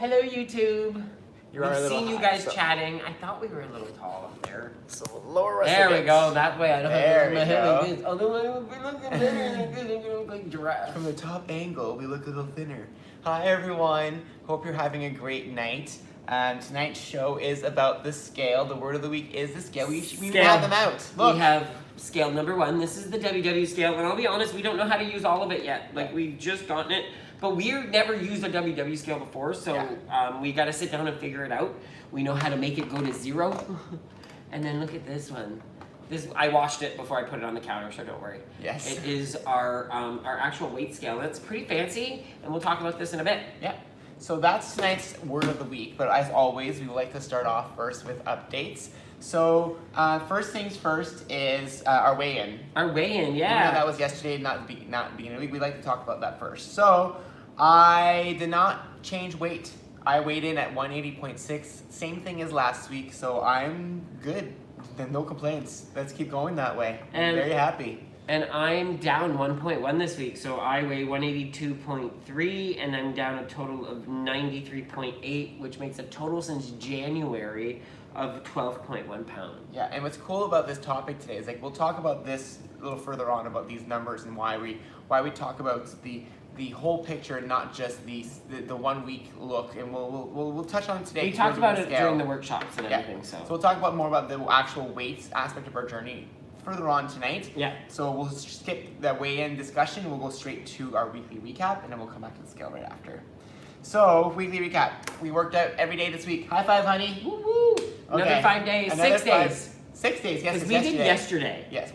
Hello, YouTube. We've seen you guys so chatting. I thought we were a little tall up there. So lower us There we against. go. That way I don't have to look my head There like we this. Although I would be looking better like giraffe. From the top angle, we look a little thinner. Hi everyone. Hope you're having a great night. Tonight's show is about the scale. The word of the week is the scale. We have them out. Look. We have scale number 1. This is the WW scale, and I'll be honest, we don't know how to use all of it yet. Like, we've just gotten it, but we've never used a WW scale before, so we got to sit down and figure it out. We know how to make it go to 0. And then look at this one. I washed it before I put it on the counter, so don't worry. Yes. It is our actual weight scale. It's pretty fancy, and we'll talk about this in a bit. Yeah. So that's tonight's word of the week, but as always, we would like to start off first with updates. So first things first is our weigh-in. Our weigh-in, yeah. Even though that was yesterday, not beginning of the week, we'd like to talk about that first. So I did not change weight. I weighed in at 180.6, same thing as last week, so I'm good. No complaints. Let's keep going that way. I'm very happy. And I'm down 1.1 this week, so I weigh 182.3, and I'm down a total of 93.8, which makes a total since January of 12.1 pounds. Yeah, and what's cool about this topic today is, like, we'll talk about this a little further on about these numbers and why we talk about the whole picture, not just the 1 week look, and we'll touch on it today. We talked about it during the workshops and everything, so we'll talk about more about the actual weight aspect of our journey further on tonight. Yeah. So we'll skip the weigh-in discussion. We'll go straight to our weekly recap, and then we'll come back to the scale right after. So weekly recap. We worked out every day this week. High five, honey. Woo woo. Another 5 days. 6 days. 6 days, yes. Because we did yesterday. Yes,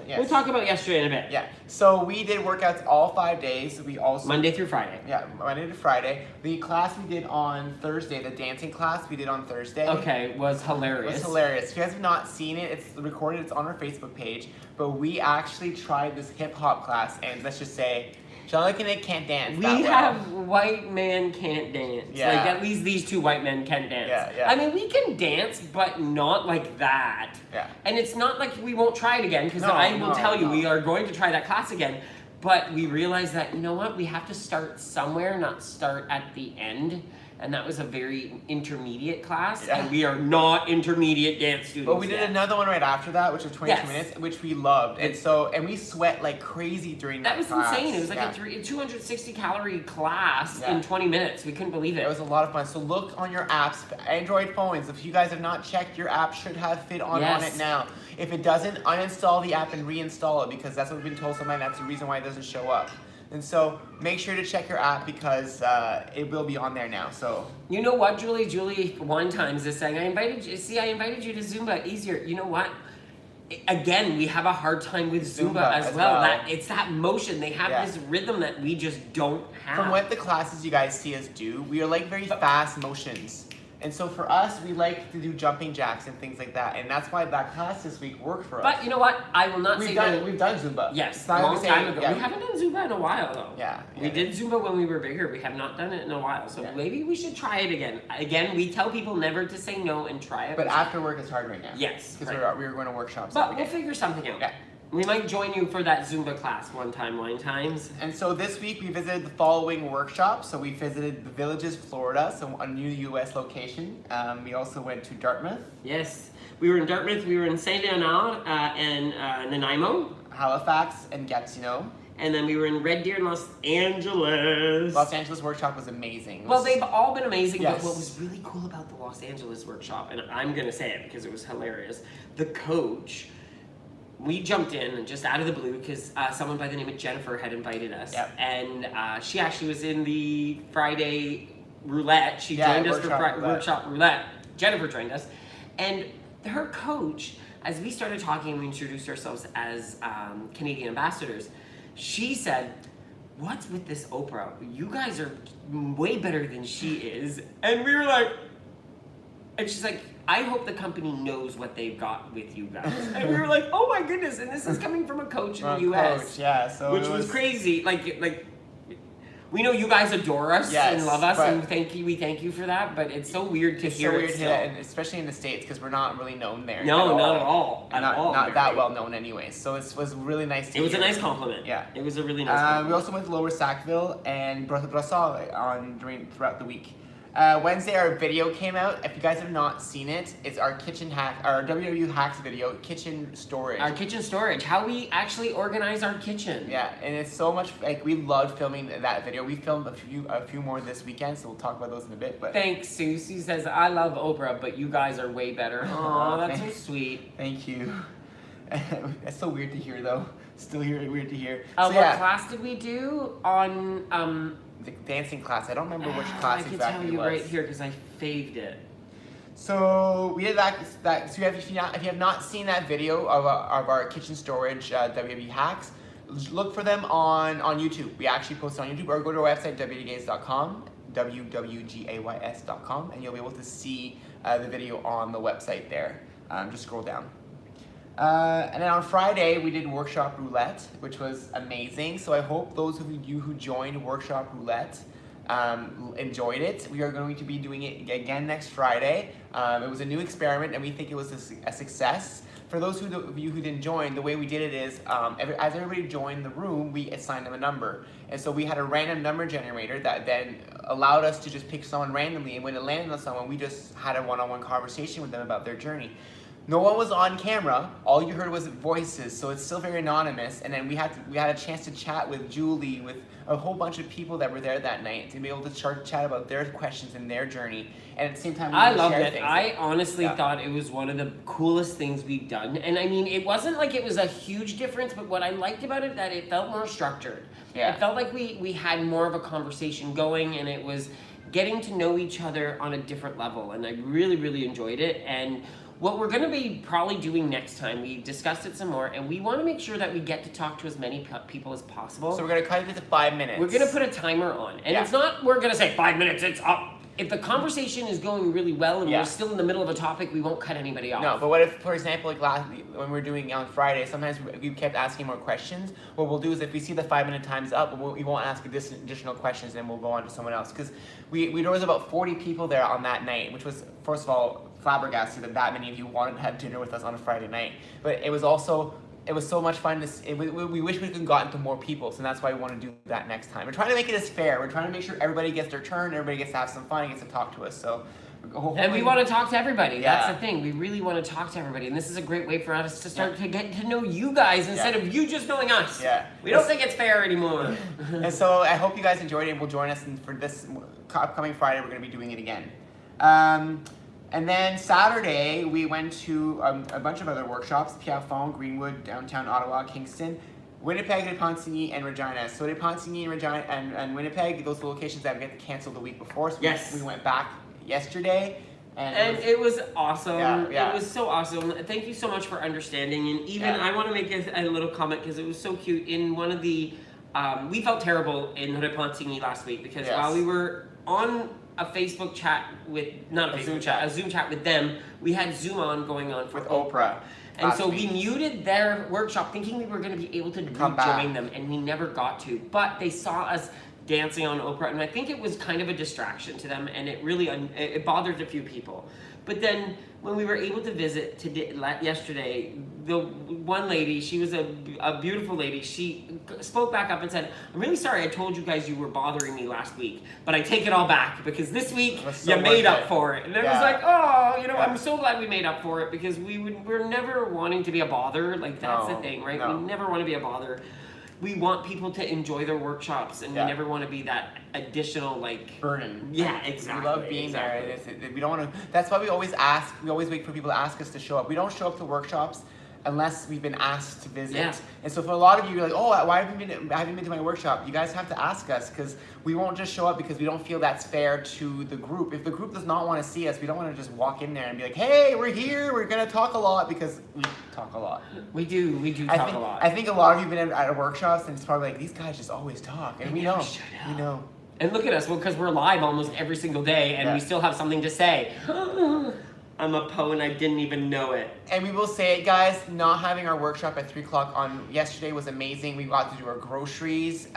yes. We'll talk about yesterday in a bit. Yeah. So we did workouts all 5 days. We also Monday through Friday. Yeah, Monday to Friday. The class we did on Thursday, the dancing class we did on Thursday. Okay, was hilarious. It was hilarious. If you guys have not seen it, it's recorded. It's on our Facebook page. But we actually tried this hip hop class, and let's just say, Jean-Luc and Nick can't dance. We have white man can't dance. Yeah. Like, at least these 2 white men can dance. Yeah. I mean, we can dance, but not like that. Yeah. And it's not like we won't try it again, because I will tell you, we are going to try that class again. But we realized that, you know what, we have to start somewhere, not start at the end. And that was a very intermediate class, and we are not intermediate dance students. But we did another one right after that, which was 22 minutes, which we loved. And we sweat like crazy during that class. That was insane. It was like a 260 calorie class in 20 minutes. We couldn't believe it. It was a lot of fun. So look on your apps, Android phones. If you guys have not checked, your app should have Fit on it now. If it doesn't, uninstall the app and reinstall it, because that's what we've been told sometimes. That's the reason why it doesn't show up. And so make sure to check your app, because it will be on there now. So you know what, Julie? Julie one time is just saying, I invited you to Zumba. Easier. You know what? Again, we have a hard time with Zumba as well. It's that motion. They have this rhythm that we just don't have. From what the classes you guys see us do, we are like very fast motions. And so for us, we like to do jumping jacks and things like that. And that's why that class this week worked for us. But you know what? I will not say that. We've done Zumba. Yes, a long time ago. We haven't done Zumba in a while, though. Yeah. We did Zumba when we were bigger. We have not done it in a while. So maybe we should try it again. Again, we tell people never to say no and try it. But after work, it's hard right now. Yes. Because we were going to workshops. But we'll figure something out. Yeah. We might join you for that Zumba class one times. And so this week we visited the following workshops. So we visited the Villages, Florida, so a new U.S. location. We also went to Dartmouth. Yes, we were in Dartmouth. We were in Saint Leonard and Nanaimo, Halifax, and Gatineau. And then we were in Red Deer, Los Angeles. Los Angeles workshop was amazing. Well, they've all been amazing, but what was really cool about the Los Angeles workshop, and I'm gonna say it because it was hilarious, the coach. We jumped in just out of the blue because someone by the name of Jennifer had invited us. Yep. And she actually was in the Friday roulette. She joined us for workshop roulette. Jennifer joined us. And her coach, as we started talking, we introduced ourselves as Canadian ambassadors. She said, "What's with this Oprah? You guys are way better than she is." And we were like, and she's like, "I hope the company knows what they've got with you guys." And we were like, "Oh my goodness!" And this is coming from a coach in the U.S. So which was crazy. Like we know you guys adore us and love us, and we thank you for that. But it's so weird to hear it still. And especially in the States, because we're not really known there. No, not at all. Not that well known, anyways. So it was really nice to hear. It was a nice compliment. Yeah, it was a really nice compliment. We also went to Lower Sackville and Brossard throughout the week. Wednesday, our video came out. If you guys have not seen it, it's our kitchen hack, our WW hacks video, kitchen storage. Our kitchen storage, how we actually organize our kitchen. Yeah, and it's so much, like, we loved filming that video. We filmed a few more this weekend, so we'll talk about those in a bit. But thanks, Sue. Sue says, I love Oprah, but you guys are way better. Oh, that's so sweet. Thank you. That's so weird to hear, though. Still weird to hear. What class did we do on the dancing class? I don't remember which class exactly it was. I can tell you right here because I faved it. So we did that. So if you have not seen that video of our kitchen storage WW hacks, look for them on YouTube. We actually post it on YouTube, or go to our website www.gays.com, www.gays.com, and you'll be able to see the video on the website there. Just scroll down. And then on Friday, we did Workshop Roulette, which was amazing. So I hope those of you who joined Workshop Roulette enjoyed it. We are going to be doing it again next Friday. It was a new experiment, and we think it was a success. For those of you who didn't join, the way we did it is, as everybody joined the room, we assigned them a number. And so we had a random number generator that then allowed us to just pick someone randomly, and when it landed on someone, we just had a one-on-one conversation with them about their journey. No one was on camera. All you heard was voices, so it's still very anonymous. And then we had a chance to chat with Julie, with a whole bunch of people that were there that night, to be able to chat about their questions and their journey. And at the same time, I loved it. I honestly thought it was one of the coolest things we've done. And I mean, it wasn't like it was a huge difference, but what I liked about it, that it felt more structured. Yeah. It felt like we had more of a conversation going, and it was getting to know each other on a different level. And I really, really enjoyed it. And what we're going to be probably doing next time, we discussed it some more, and we want to make sure that we get to talk to as many people as possible. So we're going to cut it to 5 minutes. We're going to put a timer on. And it's not, we're going to say 5 minutes, it's up. If the conversation is going really well and we're still in the middle of a topic, we won't cut anybody off. No, but what if, for example, like when we were doing on Friday, sometimes we kept asking more questions. What we'll do is if we see the 5 minute time's up, we won't ask additional questions, and we'll go on to someone else. Because there was about 40 people there on that night, which was, first of all, flabbergasted that many of you wanted to have dinner with us on a Friday night. But it was also, it was so much fun. We wish we could have gotten to more people, so that's why we want to do that next time. We're trying to make it as fair. We're trying to make sure everybody gets their turn, everybody gets to have some fun, and gets to talk to us. So, and we want to talk to everybody. That's the thing. We really want to talk to everybody, and this is a great way for us to start to get to know you guys instead of you just knowing us. Yeah. We don't think it's fair anymore. And so I hope you guys enjoyed it and will join us for this upcoming Friday. We're going to be doing it again. And then Saturday, we went to a bunch of other workshops: Pierrefonds, Greenwood, downtown Ottawa, Kingston, Winnipeg, Repentigny, and Regina. So Repentigny and Regina and Winnipeg, those locations that we had to cancel the week before. So we went back yesterday. And it was awesome. Yeah. It was so awesome. Thank you so much for understanding. And even I want to make a little comment because it was so cute. In one of the, we felt terrible in Repentigny last week because while we were on a Facebook chat with, a Zoom chat with them, we had Zoom on going on with Oprah. And so we muted their workshop thinking we were going to be able to rejoin them, and we never got to. But they saw us dancing on Oprah, and I think it was kind of a distraction to them, and it really it bothered a few people. But then when we were able to visit yesterday, the one lady, she was a beautiful lady, she spoke back up and said, "I'm really sorry I told you guys you were bothering me last week, but I take it all back because this week you made up for it." And it was like, oh, I'm so glad we made up for it because we're never wanting to be a bother. Like, that's the thing, right? We never want to be a bother. We want people to enjoy their workshops, and we never want to be that additional burden. Yeah, exactly. We love being there. We don't want to. That's why we always ask. We always wait for people to ask us to show up. We don't show up to workshops unless we've been asked to visit. Yeah. And so for a lot of you, you're like, oh, why haven't you been to my workshop? You guys have to ask us because we won't just show up because we don't feel that's fair to the group. If the group does not want to see us, we don't want to just walk in there and be like, hey, we're here, we're going to talk a lot, because we talk a lot. We do talk a lot. I think a lot of you have been at workshops and it's probably like, these guys just always talk. And we know. We know. And look at us, because we're live almost every single day and we still have something to say. I'm a Poe and I didn't even know it. And we will say it, guys, not having our workshop at 3 o'clock on yesterday was amazing. We got to do our groceries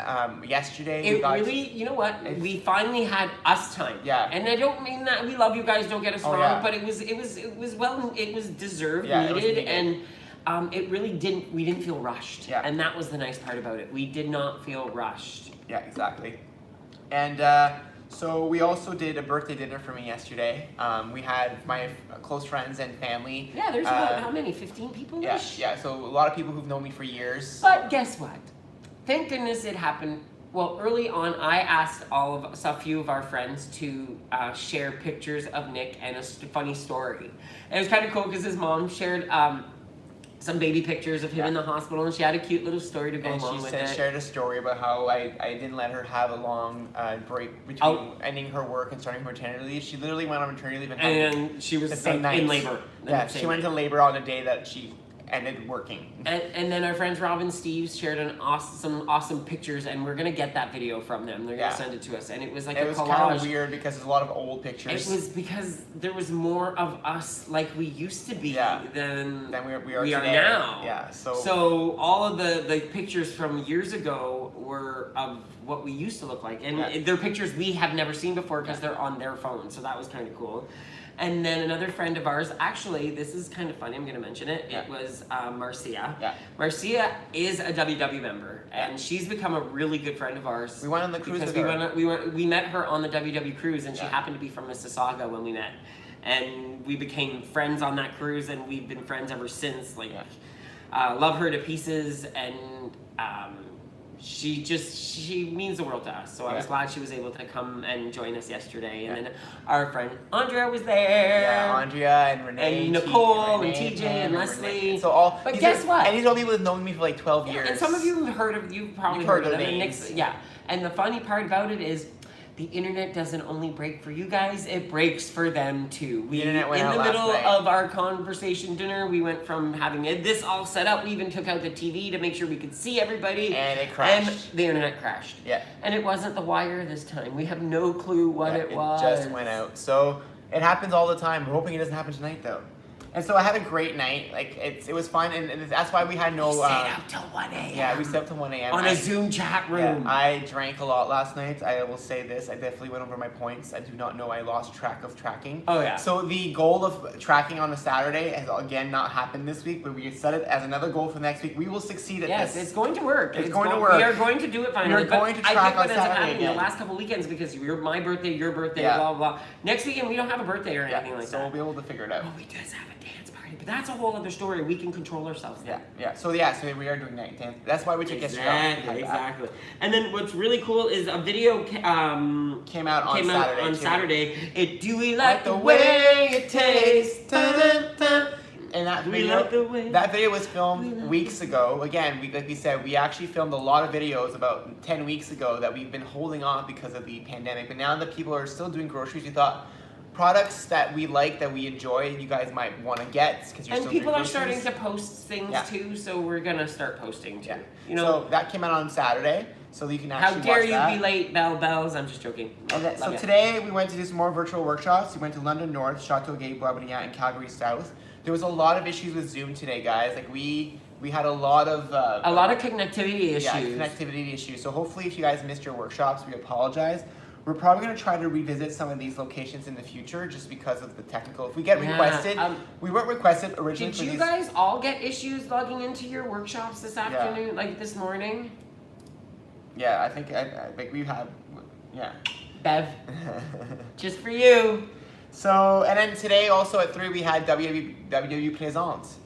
yesterday. You know what? We finally had us time. Yeah. And I don't mean that, we love you guys, don't get us wrong, but it was deserved, needed, and it really we didn't feel rushed. Yeah. And that was the nice part about it. We did not feel rushed. Yeah, exactly. And So we also did a birthday dinner for me yesterday. We had my close friends and family. Yeah, there's about, how many? 15 people? Yeah. So a lot of people who've known me for years. But guess what? Thank goodness it happened. Well, early on, I asked a few of our friends to share pictures of Nick and a funny story. And it was kind of cool because his mom shared some baby pictures of him in the hospital, and she had a cute little story to go along with it. And she shared a story about how I didn't let her have a long break between ending her work and starting her maternity leave. She literally went on maternity leave and she was in labor. Yeah, she went into labor on the day that she ended working. And then our friends Rob and Steve shared some awesome pictures, and we're gonna get that video from them. They're gonna send it to us, and it was like a collage. It was kind of weird because there's a lot of old pictures. It was because there was more of us like we used to be than we are now. Yeah. So all of the pictures from years ago were of what we used to look like, and they're pictures we have never seen before because they're on their phone. So that was kind of cool. And then another friend of ours, actually, this is kind of funny, I'm going to mention it. It was Marcia. Yeah. Marcia is a WW member, and she's become a really good friend of ours. We went on the cruise with her. We met her on the WW cruise, and she happened to be from Mississauga when we met. And we became friends on that cruise, and we've been friends ever since. Love her to pieces, and she means the world to us. So I was glad she was able to come and join us yesterday. And then our friend Andrea was there. Yeah, Andrea and Renee. And Nicole and TJ and Leslie. So but guess what? And these all people have known me for like 12 years. And some of you have heard of, you've probably heard of them. Names. And the funny part about it is, the internet doesn't only break for you guys, it breaks for them too. The internet went in out the last middle night. of our conversation dinner, we went from having this all set up, we even took out the TV to make sure we could see everybody. And it crashed. And the internet crashed. Yeah. And it wasn't the wire this time. We have no clue what it was. It just went out. So it happens all the time. We're hoping it doesn't happen tonight though. And so I had a great night. Like it was fun, and that's why we had no. We stayed out till 1 a.m. Yeah, we stayed up till 1 a.m. on a Zoom chat room. Yeah, I drank a lot last night. I will say this: I definitely went over my points. I do not know I lost track of tracking. Oh yeah. So the goal of tracking on a Saturday has again not happened this week, but we set it as another goal for next week. We will succeed at this. Yes, it's going to work. It's going to work. We are going to do it finally. We are going to track on Saturday the last couple weekends because my birthday, your birthday, blah blah. Next weekend we don't have a birthday or anything like that. So we'll be able to figure it out. Oh, we just have a dance party, but that's a whole other story. We can control ourselves. So we are doing night dance. That's why we took yesterday off. Exactly. And then what's really cool is a video came out on Saturday. Do we like the way it tastes? And that video was filmed weeks ago. Again, like we said, we actually filmed a lot of videos about 10 weeks ago that we've been holding off because of the pandemic. But now that people are still doing groceries, we thought products that we like, that we enjoy, you guys might want to get because you're still doing groceries. And people are starting to post things too, so we're gonna start posting too. You know, so that came out on Saturday, so you can actually watch that. How dare you be late, bells? I'm just joking. So today we went to do some more virtual workshops. We went to London North, Chateauguay, Boisbriand, and Calgary South. There was a lot of issues with Zoom today, guys. Like we had a lot of connectivity issues. Yeah, connectivity issues. So hopefully, if you guys missed your workshops, we apologize. We're probably going to try to revisit some of these locations in the future just because of the technical. If we get requested, we weren't requested originally. Did you guys all get issues logging into your workshops this afternoon, like this morning? Yeah, I think we have. Yeah. Bev, just for you. So, and then today also at 3 we had WW Plaisance.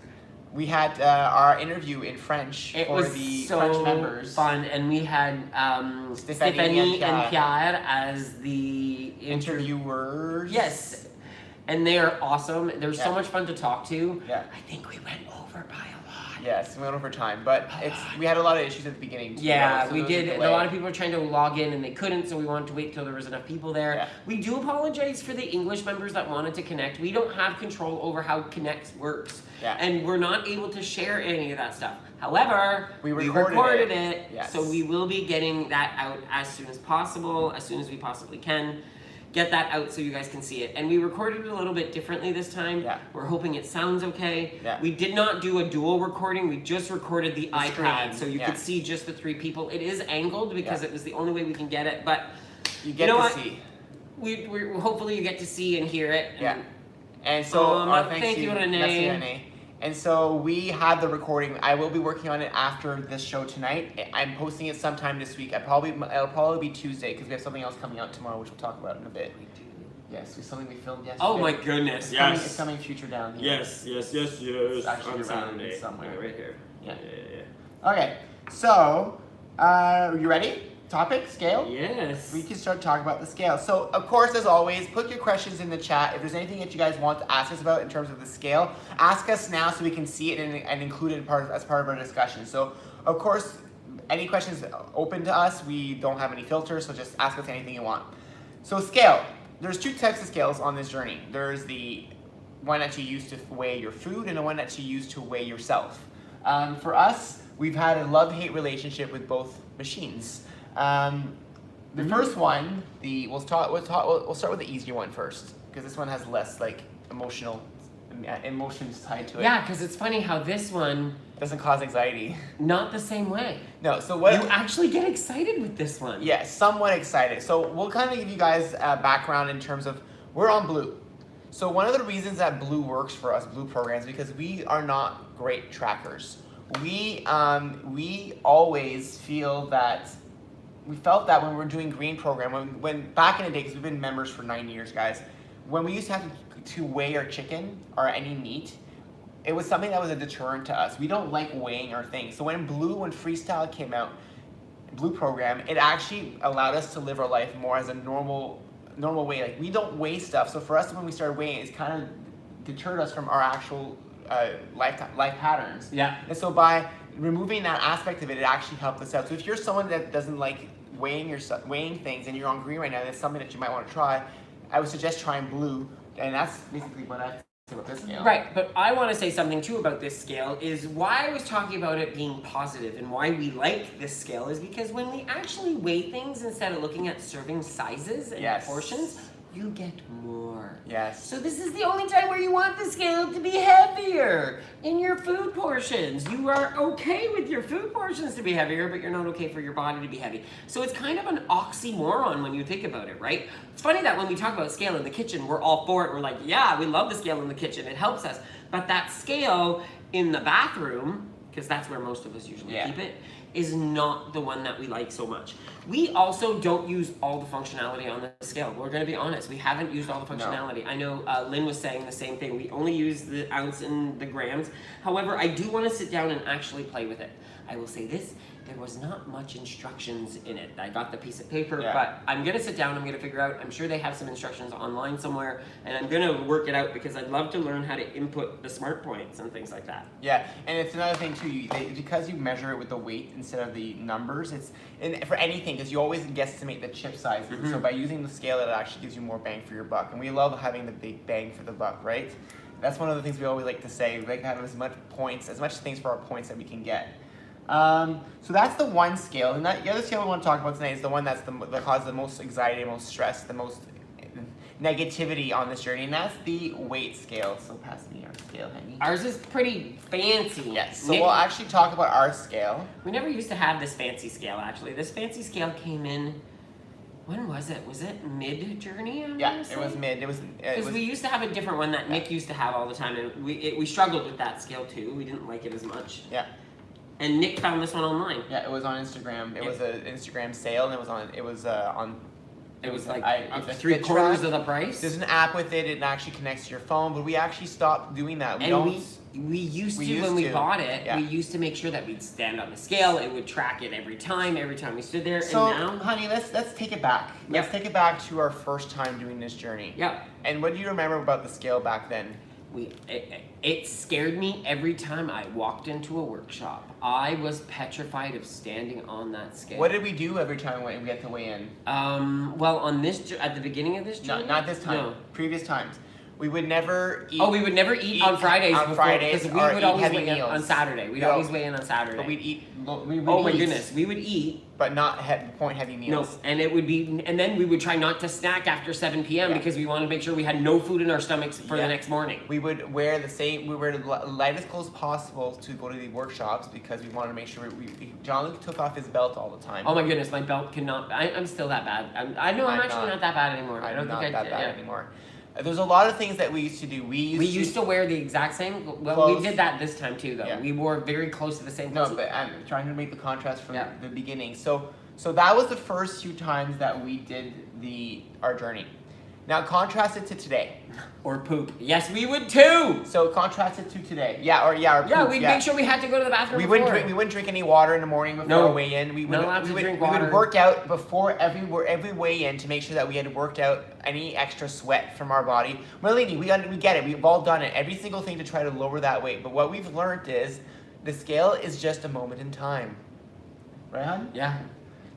We had our interview in French for the French members. It was so fun, and we had Stéphanie and Pierre as the interviewers. Yes, and they are awesome. They're so much fun to talk to. Yeah. I think we went over by a lot. Yes, we went over time, but we had a lot of issues at the beginning too. Yeah, we did. A lot of people were trying to log in and they couldn't, so we wanted to wait till there was enough people there. Yeah. We do apologize for the English members that wanted to connect. We don't have control over how Connect works. Yeah. And we're not able to share any of that stuff. However, we recorded it, so we will be getting that out as soon as possible, as soon as we possibly can. Get that out so you guys can see it. And we recorded it a little bit differently this time. Yeah. We're hoping it sounds okay. Yeah. We did not do a dual recording. We just recorded the iPad so you could see just the 3 people. It is angled because it was the only way we can get it, but you get to see. We hopefully you get to see and hear it. And so our thank you, Renee. And so we had the recording. I will be working on it after this show tonight. I'm posting it sometime this week. It'll probably be Tuesday because we have something else coming out tomorrow, which we'll talk about in a bit. Yes, it's something we filmed yesterday. Oh my goodness, yes. It's coming future down here. Yes. It's actually on around Saturday. somewhere. Right here. Yeah. Yeah. Okay, so, you ready? Topic, scale? Yes. We can start talking about the scale. So, of course, as always, put your questions in the chat. If there's anything that you guys want to ask us about in terms of the scale, ask us now so we can see it and include it as part of our discussion. So, of course, any questions open to us. We don't have any filters, so just ask us anything you want. So, scale. There's two types of scales on this journey. There's the one that you use to weigh your food and the one that you use to weigh yourself. For us, we've had a love-hate relationship with both machines. The first one, we'll start with the easier one first, because this one has less like emotions tied to it. Yeah, because it's funny how this one Doesn't cause anxiety. not the same way. No, so what? You actually get excited with this one. Yeah, somewhat excited. So we'll kind of give you guys a background in terms of, we're on Blue. So one of the reasons that Blue works for us, Blue programs, because we are not great trackers. We always felt that when we were doing green program, when back in the day, because we've been members for 9 years, guys, when we used to have to weigh our chicken or any meat, it was something that was a deterrent to us. We don't like weighing our things. So when Freestyle came out, Blue program, it actually allowed us to live our life more as a normal way. Like, we don't weigh stuff. So for us, when we started weighing, it's kind of deterred us from our actual life patterns. Yeah. And so by removing that aspect of it, it actually helped us out. So if you're someone that doesn't like weighing things and you're on green right now, that's something that you might want to try, I would suggest trying Blue. And that's basically what I say about this scale. Right, but I want to say something too about this scale is why I was talking about it being positive and why we like this scale is because when we actually weigh things instead of looking at serving sizes and Yes. portions, you get more. Yes. So this is the only time where you want the scale to be heavier in your food portions. You are okay with your food portions to be heavier, but you're not okay for your body to be heavy. So it's kind of an oxymoron when you think about it, right? It's funny that when we talk about scale in the kitchen, we're all for it. We're like, yeah, we love the scale in the kitchen. It helps us. But that scale in the bathroom, because that's where most of us usually keep it, is not the one that we like so much. We also don't use all the functionality on the scale. We're going to be honest. We haven't used all the functionality. No. I know Lynn was saying the same thing. We only use the ounce and the grams. However, I do want to sit down and actually play with it. I will say this. There was not much instructions in it. I got the piece of paper, but I'm going to sit down. I'm going to figure out. I'm sure they have some instructions online somewhere, and I'm going to work it out because I'd love to learn how to input the smart points and things like that. Yeah, and it's another thing too. Because you measure it with the weight instead of the numbers, and for anything, because you always guesstimate the chip size. Mm-hmm. So by using the scale, it actually gives you more bang for your buck. And we love having the big bang for the buck, right? That's one of the things we always like to say. We like to have as much things for our points that we can get. So that's the one scale, and the other scale we want to talk about tonight is the one that causes the most anxiety, the most stress, the most negativity on this journey, and that's the weight scale. So pass me our scale, honey. Ours is pretty fancy. Yes, so we'll actually talk about our scale. We never used to have this fancy scale, actually. This fancy scale came in, when was it? Was it mid-journey? Yeah, it was mid. Because we used to have a different one that Nick used to have all the time, and we struggled with that scale too. We didn't like it as much. Yeah. And Nick found this one online. Yeah, it was on Instagram. It was an Instagram sale, and it was like three-quarters of the price. There's an app with it. It actually connects to your phone, but we actually stopped doing that. We used to when we bought it. Yeah. We used to make sure that we'd stand on the scale. It would track it every time we stood there. So, and now, honey, let's take it back. Let's take it back to our first time doing this journey. Yeah. And what do you remember about the scale back then? It scared me every time I walked into a workshop. I was petrified of standing on that scale. What did we do every time we had to weigh in? Well, at the beginning of this journey? Not this time. No. Previous times. We would never eat. Oh, we would never eat on Fridays. Because we would always weigh in on Saturday. We'd always weigh in on Saturday. But we'd eat. Oh my goodness, we would eat. But not heavy meals. No, and then we would try not to snack after 7 p.m. because we wanted to make sure we had no food in our stomachs for the next morning. We would wear the lightest clothes possible to go to the workshops because we wanted to make sure Jean-Luc took off his belt all the time. Oh my goodness, my belt cannot. I'm still that bad. I'm actually not that bad anymore. I don't think I'm that bad anymore. There's a lot of things that we used to do. We used to wear the exact same. Well, clothes. we did that this time too, though. Yeah. We wore very close to the same No, clothes. but I'm trying to make the contrast from the beginning. So that was the first few times that we did our journey. Now contrast it to today. Or poop. Yes, we would too. So contrast it to today. Or poop. Yeah, we'd make sure we had to go to the bathroom. We wouldn't drink any water in the morning before our weigh-in. We would work out before every weigh-in to make sure that we had worked out any extra sweat from our body. Melanie, we get it. We've all done it. Every single thing to try to lower that weight. But what we've learned is the scale is just a moment in time. Right, hon? Yeah.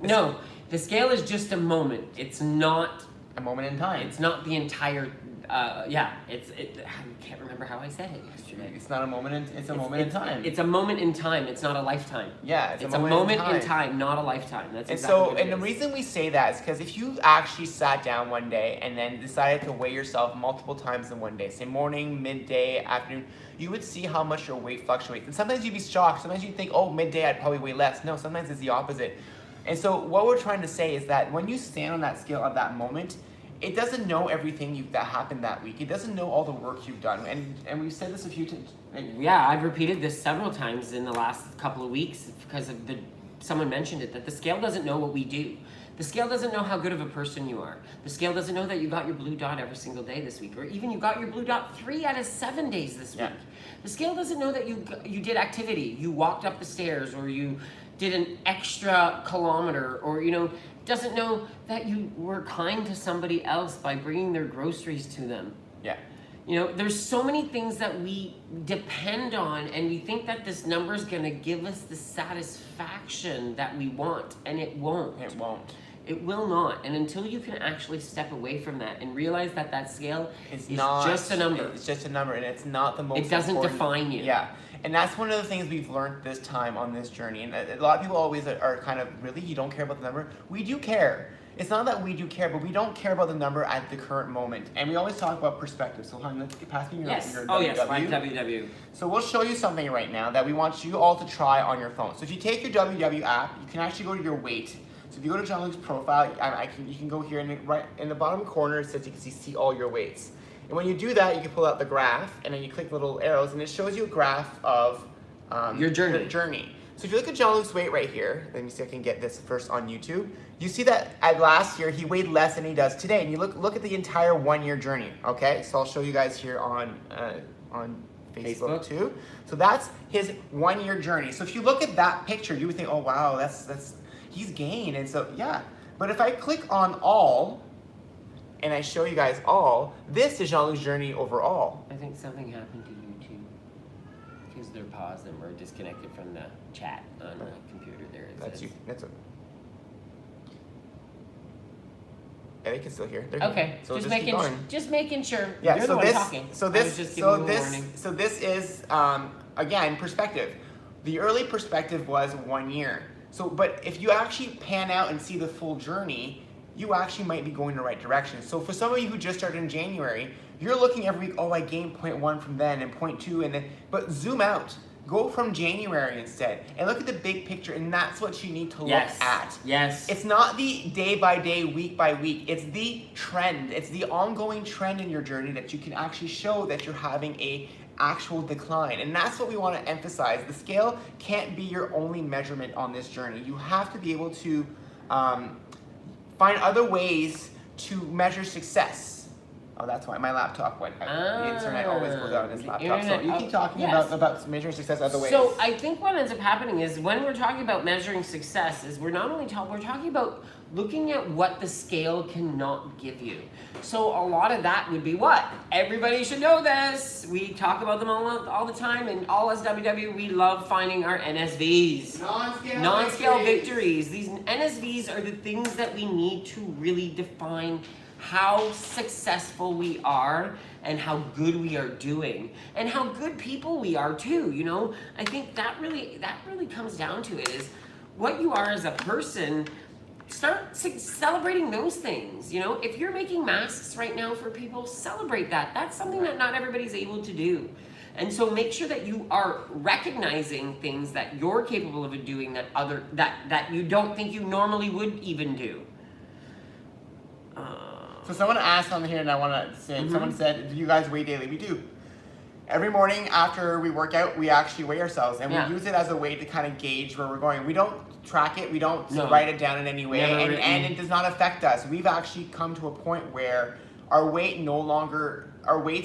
No, the scale is just a moment. It's not a moment in time. It's not the entire. I can't remember how I said it yesterday. It's not a moment. It's a moment in time. It's a moment in time. It's not a lifetime. Yeah, it's a moment in time, not a lifetime. That's exactly what it is. The reason we say that is because if you actually sat down one day and then decided to weigh yourself multiple times in one day, say morning, midday, afternoon, you would see how much your weight fluctuates. And sometimes you'd be shocked. Sometimes you'd think, oh, midday I'd probably weigh less. No, sometimes it's the opposite. And so what we're trying to say is that when you stand on that scale at that moment, it doesn't know everything that happened that week. It doesn't know all the work you've done. And we've said this a few times. Yeah, I've repeated this several times in the last couple of weeks because of someone mentioned it, that the scale doesn't know what we do. The scale doesn't know how good of a person you are. The scale doesn't know that you got your blue dot every single day this week, or even you got your blue dot 3 out of 7 days this week. The scale doesn't know that you did activity. You walked up the stairs, or you did an extra kilometer, or doesn't know that you were kind to somebody else by bringing their groceries to them. Yeah. There's so many things that we depend on, and we think that this number is going to give us the satisfaction that we want, and it won't. It won't. It will not. And until you can actually step away from that and realize that that scale is just a number. It's just a number, and it's not the most It doesn't important. define you. Yeah. And that's one of the things we've learned this time on this journey. And a lot of people always are kind of, really, you don't care about the number? We do care. It's not that we do care, but we don't care about the number at the current moment. And we always talk about perspective. So, hon, let's pass me your WW. Yes, my WW. So we'll show you something right now that we want you all to try on your phone. So if you take your WW app, you can actually go to your weight. So if you go to Jean-Luc's profile, you can go here, and right in the bottom corner it says you can see all your weights. And when you do that, you can pull out the graph, and then you click little arrows, and it shows you a graph of your journey. So if you look at Jean-Luc's weight right here, let me see if I can get this first on YouTube. You see that at last year he weighed less than he does today, and you look at the entire 1 year journey. Okay, so I'll show you guys here on Facebook too. So that's his 1 year journey. So if you look at that picture, you would think, oh wow, that's he's gained. And so yeah, but if I click on all, and I show you guys all, this is Jean-Luc's journey overall. I think something happened to YouTube because they're paused and we're disconnected from the chat on the computer there. That's you. That's it. Yeah, they can still hear. Okay, so just making sure. Yeah. You're So the one this. talking. So this is again perspective. The early perspective was 1 year. So, but if you actually pan out and see the full journey, you actually might be going the right direction. So for some of you who just started in January, you're looking every week, oh, I gained 0.1 from then and 0.2, and then, but zoom out. Go from January instead and look at the big picture, and that's what you need to look at. Yes. It's not the day by day, week by week. It's the trend. It's the ongoing trend in your journey that you can actually show that you're having a actual decline. And that's what we want to emphasize. The scale can't be your only measurement on this journey. You have to be able to find other ways to measure success. Oh, that's why my laptop went out. The internet always goes out on this laptop. So you keep talking about measuring success other ways. So I think what ends up happening is when we're talking about measuring success is we're not only we're talking about looking at what the scale cannot give you. So a lot of that would be what? Everybody should know this. We talk about them all the time, and all as WW, we love finding our NSVs. Non-scale victories. These NSVs are the things that we need to really define how successful we are and how good we are doing and how good people we are too. I think that really comes down to it is what you are as a person. Start celebrating those things. If you're making masks right now for people, celebrate that. That's something that not everybody's able to do. And so make sure that you are recognizing things that you're capable of doing that you don't think you normally would even do. So So someone asked on here, and I want to say, someone said, do you guys weigh daily? We do. Every morning after we work out, we actually weigh ourselves, and we use it as a way to kind of gauge where we're going. We don't track it, we don't write it down in any way, and it does not affect us. We've actually come to a point where our weights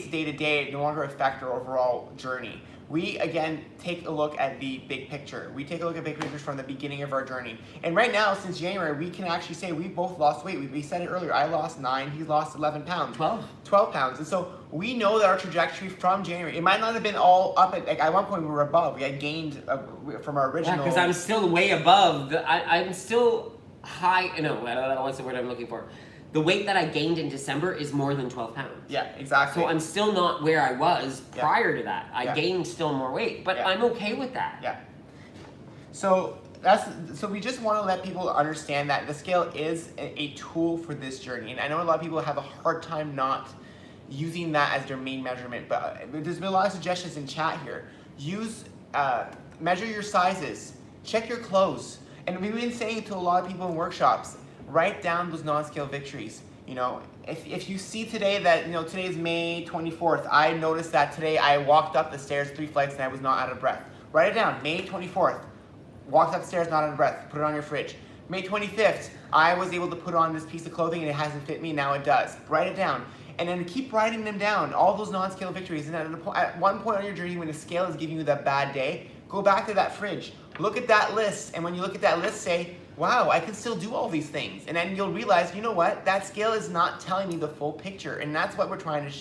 day to day no longer affect our overall journey. We, again, take a look at the big picture. We take a look at big pictures from the beginning of our journey. And right now, since January, we can actually say we both lost weight. We said it earlier. I lost 9, he lost 11 pounds. 12 pounds. And so we know that our trajectory from January, it might not have been all up at one point we were above. We had gained from our original. Yeah, because I'm still way above. I'm still high. No, what's the word I'm looking for? The weight that I gained in December is more than 12 pounds. Yeah, exactly. So I'm still not where I was prior to that. I gained still more weight, but I'm okay with that. Yeah. So we just want to let people understand that the scale is a tool for this journey. And I know a lot of people have a hard time not using that as their main measurement, but there's been a lot of suggestions in chat here. Measure your sizes, check your clothes. And we've been saying to a lot of people in workshops, write down those non-scale victories. You know, if you see today that, today is May 24th, I noticed that today I walked up the stairs 3 flights and I was not out of breath. Write it down, May 24th, walked upstairs not out of breath, put it on your fridge. May 25th, I was able to put on this piece of clothing and it hasn't fit me, now it does. Write it down. And then keep writing them down, all those non-scale victories. And at one point on your journey when the scale is giving you that bad day, go back to that fridge, look at that list, and when you look at that list, say, wow, I can still do all these things. And then you'll realize, you know what, that scale is not telling me the full picture. And that's what we're trying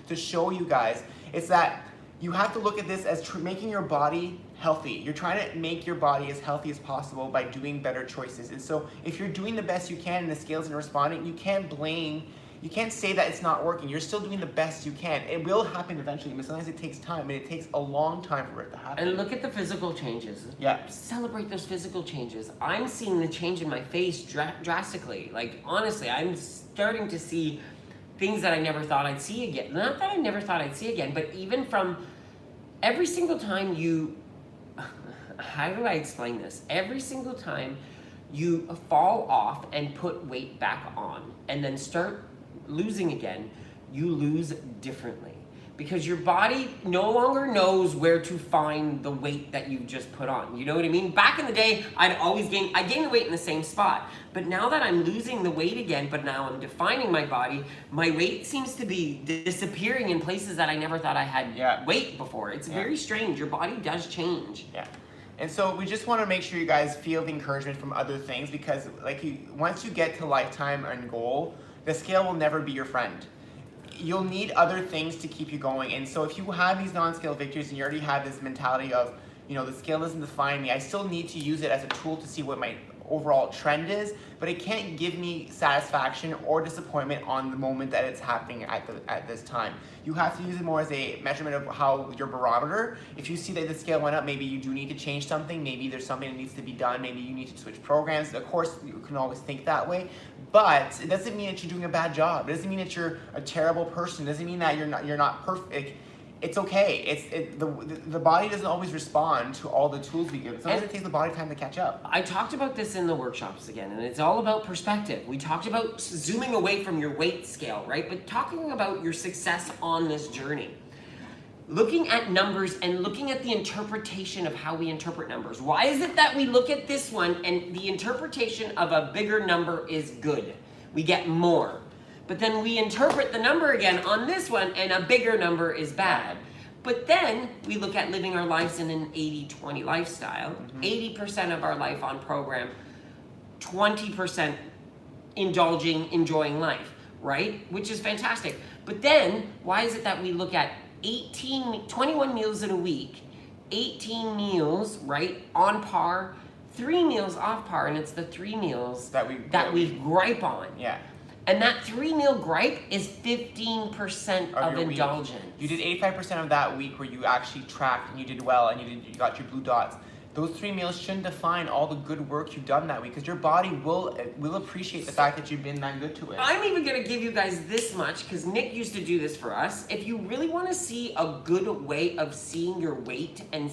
to show you guys. It's that you have to look at this as making your body healthy. You're trying to make your body as healthy as possible by doing better choices. And so if you're doing the best you can and the scale isn't responding, you can't say that it's not working. You're still doing the best you can. It will happen eventually, but sometimes it takes time, and it takes a long time for it to happen. And look at the physical changes. Yeah. Celebrate those physical changes. I'm seeing the change in my face drastically. Like, honestly, I'm starting to see things that I never thought I'd see again. Not that I never thought I'd see again, but even from every single time you... How do I explain this? Every single time you fall off and put weight back on, and then start losing again, you lose differently because your body no longer knows where to find the weight that you just put on. You know what I mean? Back in the day, I gained the weight in the same spot, but now that I'm losing the weight again, but now I'm defining my body, my weight seems to be disappearing in places that I never thought I had weight before. It's very strange. Your body does change. Yeah. And so we just want to make sure you guys feel the encouragement from other things, because once you get to lifetime and goal, the scale will never be your friend. You'll need other things to keep you going. And so if you have these non-scale victories and you already have this mentality of, the scale doesn't define me, I still need to use it as a tool to see what my overall trend is, but it can't give me satisfaction or disappointment on the moment that it's happening at this time. You have to use it more as a measurement of how your barometer. If you see that the scale went up, maybe you do need to change something, maybe there's something that needs to be done, maybe you need to switch programs. Of course, you can always think that way, but it doesn't mean that you're doing a bad job. It doesn't mean that you're a terrible person. It doesn't mean that you're not perfect. It's okay. The body doesn't always respond to all the tools we give. Sometimes it takes the body time to catch up. I talked about this in the workshops again, and it's all about perspective. We talked about zooming away from your weight scale, right? But talking about your success on this journey. Looking at numbers and looking at the interpretation of how we interpret numbers. Why is it that we look at this one and the interpretation of a bigger number is good? We get more. But then we interpret the number again on this one and a bigger number is bad. But then we look at living our lives in an 80-20 lifestyle. 80% of our life on program, 20% enjoying life, right? Which is fantastic. But then why is it that we look at 21 meals in a week, 18 meals, right, on par, 3 meals off par, and it's the 3 meals that we gripe on. Yeah. And that 3-meal gripe is 15% of indulgence. You did 85% of that week where you actually tracked and you did well and you got your blue dots. Those 3 meals shouldn't define all the good work you've done that week, because your body will appreciate the fact that you've been that good to it. I'm even going to give you guys this much, because Nick used to do this for us. If you really want to see a good way of seeing your weight and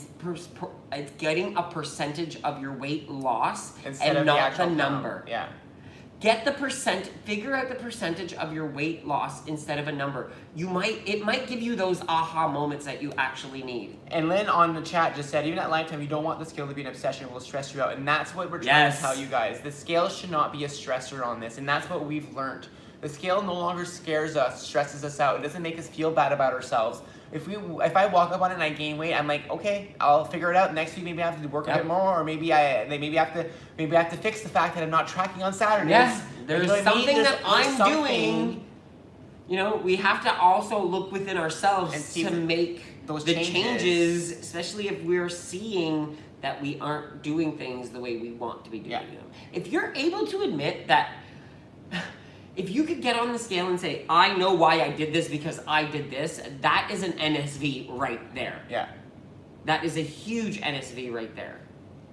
getting a percentage of your weight loss instead and of not the number. number. Yeah. Get the figure out the percentage of your weight loss instead of a number. It might give you those aha moments that you actually need. And Lynn on the chat just said, even at lifetime, you don't want the scale to be an obsession. It will stress you out. And that's what we're trying to tell you guys. The scale should not be a stressor on this. And that's what we've learned. The scale no longer scares us, stresses us out. It doesn't make us feel bad about ourselves. If I walk up on it and I gain weight, I'm like, okay, I'll figure it out. Next week maybe I have to work a bit more, or maybe I have to fix the fact that I'm not tracking on Saturdays. Yeah, there's something that I'm doing. You know, we have to also look within ourselves to make those changes, especially if we're seeing that we aren't doing things the way we want to be doing them. If you're able to admit that. If you could get on the scale and say, I know why I did this because I did this, that is an NSV right there. Yeah. That is a huge NSV right there.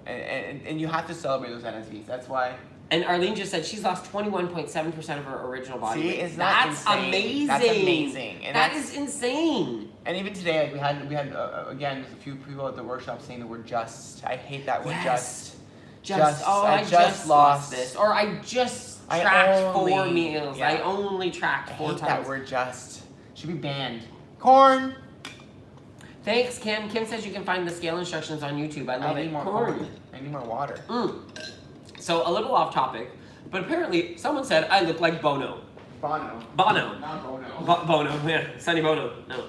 And you have to celebrate those NSVs. That's why. And Arlene just said she's lost 21.7% of her original body weight. Isn't that insane? Amazing. That's amazing. And that is insane. And even today, we had again, there's a few people at the workshop saying the word just. I hate that word just. I just lost this. Or I just tracked 4 meals. Yeah. I only tracked 4 times. That word just should be banned. Corn. Thanks, Kim. Kim says you can find the scale instructions on YouTube. I love it. Corn. I need more water. So a little off topic, but apparently someone said I look like Bono. Bono. Not Bono. Bono. Yeah, Sonny Bono. No.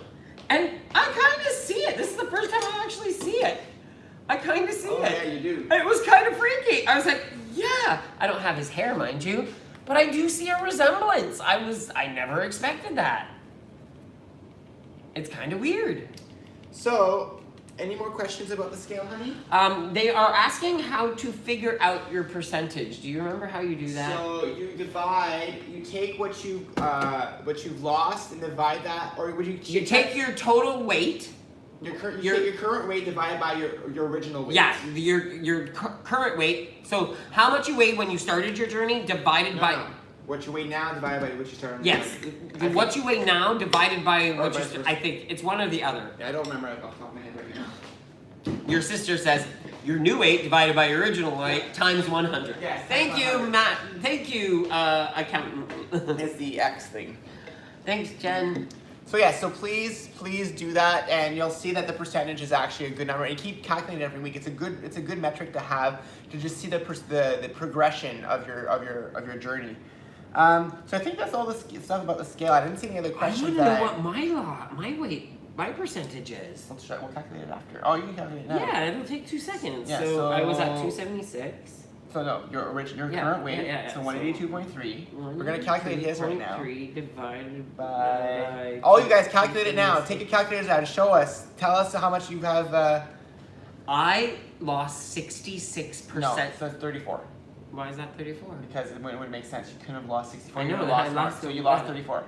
And I kind of see it. This is the first time I actually see it. I kind of see it. Yeah, you do. It was kind of freaky. I was like, yeah. I don't have his hair, mind you, but I do see a resemblance. I never expected that. It's kind of weird. So, any more questions about the scale, honey? They are asking how to figure out your percentage. Do you remember how you do that? So you take what you've lost and divide that, or would you take your total weight. Take your current weight divided by your original weight. Yeah, your current weight. So how much you weighed when you started your journey divided by... No. What you weigh now divided by what you started. Yes, what you weigh now divided by what you started. I think it's one or the other. Yeah, I don't remember it off the top of my head right now. Your sister says your new weight divided by your original weight times 100. Yes. Thank you, 100. Matt. Thank you, accountant. It's the X thing. Thanks, Jen. So yeah, so please do that, and you'll see that the percentage is actually a good number. And keep calculating it every week. It's a good metric to have to just see the progression of your journey. So I think that's all the stuff about the scale. I didn't see any other questions. I want to know what my percentage is. We'll calculate it after. Oh, you can calculate it now. Yeah, it'll take 2 seconds. Yeah, so I was at 276. So no, your current weight. So 182.3. We're gonna calculate his right now. 3 divided by. All you guys calculate it now. Take your calculators out and show us. Tell us how much you have. I lost 66%. No, so it's 34. Why is that 34? Because it would make sense. You couldn't have lost 64. I know, I lost so you lost 34.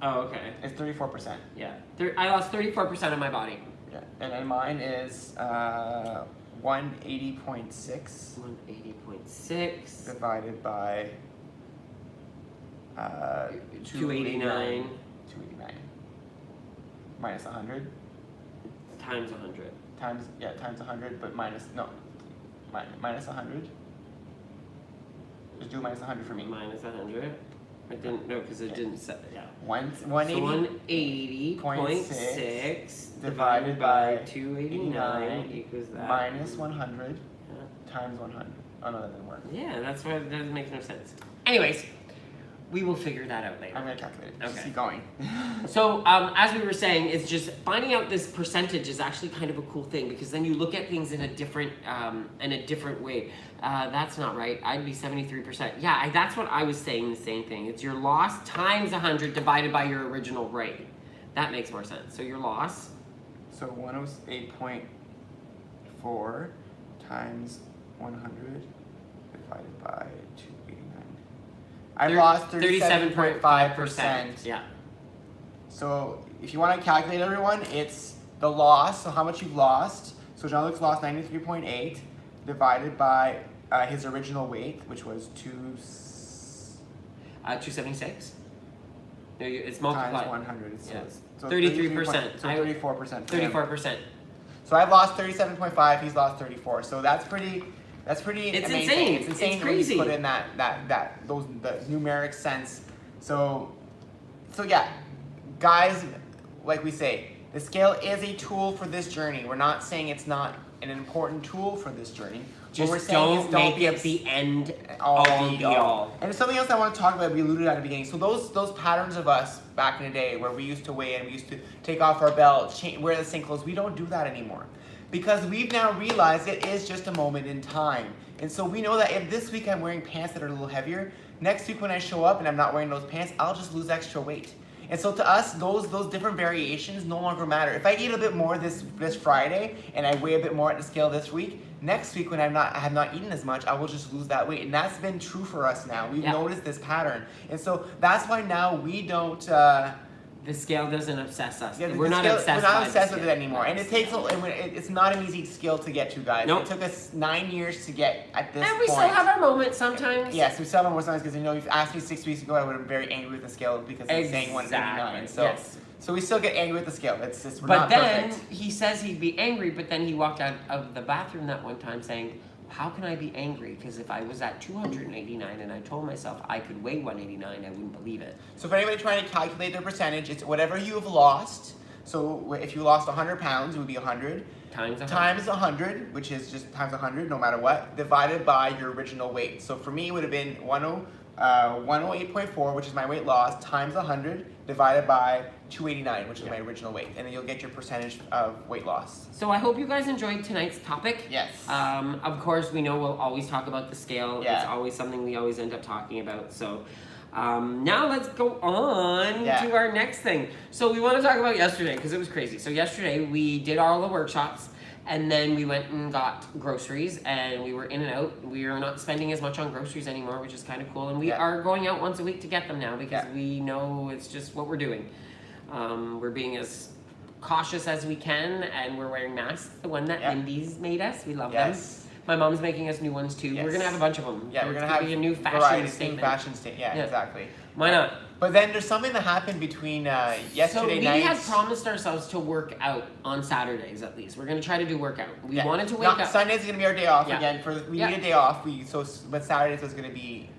Oh, okay. It's 34%. Yeah, I lost 34% of my body. Yeah, and then mine is 180.6. 180.6 divided by 289. 289 minus 100 times 100. Times 100, but minus 100. Just do minus 100 for me. Minus 100. I didn't know because it didn't set it. Yeah. 180.6 divided by 289 equals that. Minus 100 times 100. Oh no, that didn't work. Yeah, that's why that makes no sense. Anyways, we will figure that out later. I'm gonna calculate it. Just Okay. keep going. So, as we were saying, it's just finding out this percentage is actually kind of a cool thing because then you look at things in a different way. That's not right. I'd be 73%. Yeah, that's what I was saying. The same thing. It's your loss times 100 divided by your original rate. That makes more sense. So your loss. So 108.4 times 100 divided by 289. I lost 37.5%. Yeah. So if you want to calculate, everyone, it's the loss, so how much you've lost. So Jean-Luc's lost 93.8 divided by his original weight, which was 276. No, it's multiplied. Times 100. Yeah. So 33%. So 34%. 34%. So I've lost 37.5. He's lost 34. So that's pretty That's pretty It's amazing. insane. It's insane It's when crazy. you put in the numeric sense. So yeah, guys, like we say, the scale is a tool for this journey. We're not saying it's not an important tool for this journey. Just what we're saying don't make it the end all be all. And something else I want to talk about, we alluded at the beginning. So those patterns of us back in the day where we used to weigh in, we used to take off our belt, wear the same clothes, we don't do that anymore. Because we've now realized it is just a moment in time. And so we know that if this week I'm wearing pants that are a little heavier, next week when I show up and I'm not wearing those pants, I'll just lose extra weight. And so to us, those different variations no longer matter. If I eat a bit more this Friday and I weigh a bit more at the scale this week, next week when I have not eaten as much, I will just lose that weight. And that's been true for us now. We've noticed this pattern. And so that's why now we don't... the scale doesn't obsess us. Yeah, we're not obsessed with it anymore. And it takes it's not an easy skill to get to, guys. Nope. It took us 9 years to get at this point. And we still have our moments sometimes. Yes, we still have our moments sometimes because, you know, if you asked me 6 weeks ago, I would have been very angry with the scale because it's saying 189. So, so we still get angry with the scale. It's just, we're not perfect. But then he says he'd be angry, but then he walked out of the bathroom that one time saying, how can I be angry? Because if I was at 289 and I told myself I could weigh 189, I wouldn't believe it. So for anybody trying to calculate their percentage, it's whatever you have lost. So if you lost 100 pounds, it would be 100. Times 100, which is just times 100, no matter what, divided by your original weight. So for me, it would have been 108.4, which is my weight loss, times 100, divided by 289, which is my original weight. And then you'll get your percentage of weight loss. So I hope you guys enjoyed tonight's topic. Yes. Of course, we know we'll always talk about the scale. Yeah. It's always something we always end up talking about. So now let's go on to our next thing. So we want to talk about yesterday because it was crazy. So yesterday we did all the workshops. And then we went and got groceries, and we were in and out. We are not spending as much on groceries anymore, which is kind of cool. And we are going out once a week to get them now because we know it's just what we're doing. We're being as cautious as we can, and we're wearing masks. The one that Mindy's made us, we love them. My mom's making us new ones too. We're gonna have a bunch of them. Yeah, we're gonna have a new fashion variety, statement. new fashion statement. Yeah, exactly. Why not? But then there's something that happened between yesterday night. So we had promised ourselves to work out on Saturdays at least. We're gonna try to do workout. We wanted to wake up. Sundays is gonna be our day off again. We need a day off. But Saturdays was gonna be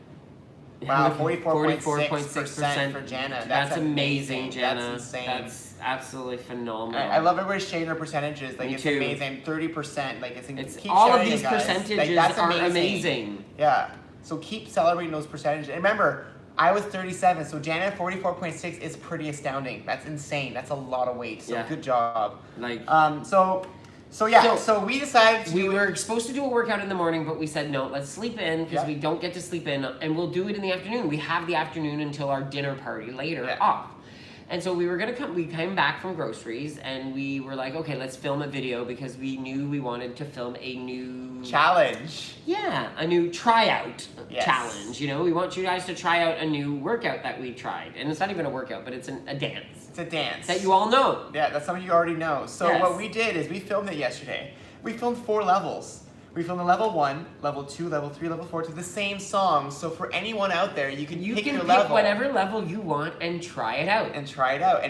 44.6% for Jana. That's amazing, Jana. That's insane. That's absolutely phenomenal. I love everybody sharing their percentages. Like, it's too. amazing. 30%. Like, it's keep all of sharing these it, guys. percentages like, that's are amazing. Yeah. So keep celebrating those percentages. And remember, I was 37, so Jana 44.6 is pretty astounding. That's insane. That's a lot of weight. So good job. Like So we decided to we were supposed to do a workout in the morning, but we said no, let's sleep in because we don't get to sleep in, and we'll do it in the afternoon. We have the afternoon until our dinner party later off. And so we were gonna come. We came back from groceries, and we were like, okay, let's film a video because we knew we wanted to film a new challenge. Yeah, a new tryout challenge. You know, we want you guys to try out a new workout that we tried, and it's not even a workout, but it's a dance. It's a dance that you all know. Yeah, that's something you already know. So what we did is we filmed it yesterday. We filmed 4 levels. We filmed the level 1, level 2, level 3, level 4 to the same song. So for anyone out there, you can pick your level. Whatever level you want and try it out. And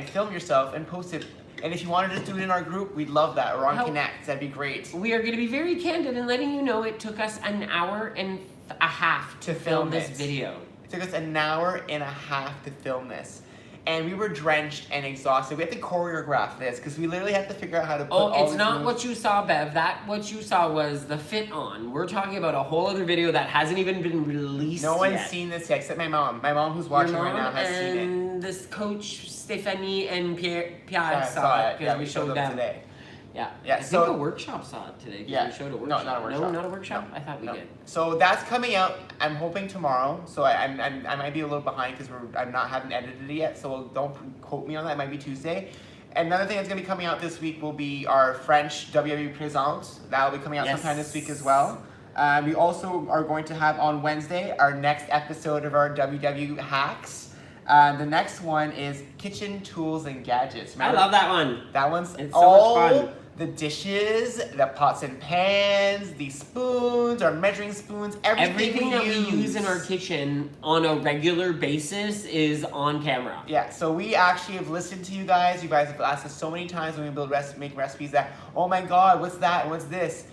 film yourself and post it. And if you want to just do it in our group, we'd love that. Or on Connect, that'd be great. We are going to be very candid in letting you know it took us an hour and a half to film this video. It took us an hour and a half to film this. And we were drenched and exhausted. We had to choreograph this because we literally had to figure out how to put all it's not what you saw, Bev. What you saw was the fit on. We're talking about a whole other video that hasn't even been released No one's seen this yet except my mom. My mom who's watching right now has seen it. And this coach, Stephanie and Pierre saw it because we showed them today. Yeah. I think a workshop saw it today. We showed a workshop. No, not a workshop. No, not a workshop? No. I thought we did. So that's coming out, I'm hoping tomorrow. So I might be a little behind because haven't edited it yet. So don't quote me on that. It might be Tuesday. Another thing that's going to be coming out this week will be our French WWE Présente. That will be coming out sometime this week as well. We also are going to have on Wednesday our next episode of our WW Hacks. The next one is Kitchen Tools and Gadgets. Remember? I love that one. That one's so much fun. The dishes, the pots and pans, the spoons, our measuring spoons, everything that we use in our kitchen on a regular basis is on camera. Yeah, so we actually have listened to you guys. You guys have asked us so many times when we make recipes that, oh my God, what's that? What's this?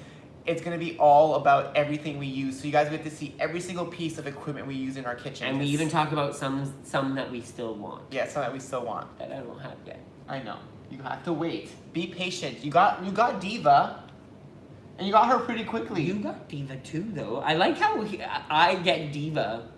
it's going to be all about everything we use. So you guys get to see every single piece of equipment we use in our kitchen. And we even talk about some that we still want. Yeah, some that we still want. That I don't have yet. I know. You have to wait. Be patient. You got Diva, and you got her pretty quickly. You got Diva too, though. I like how I get Diva.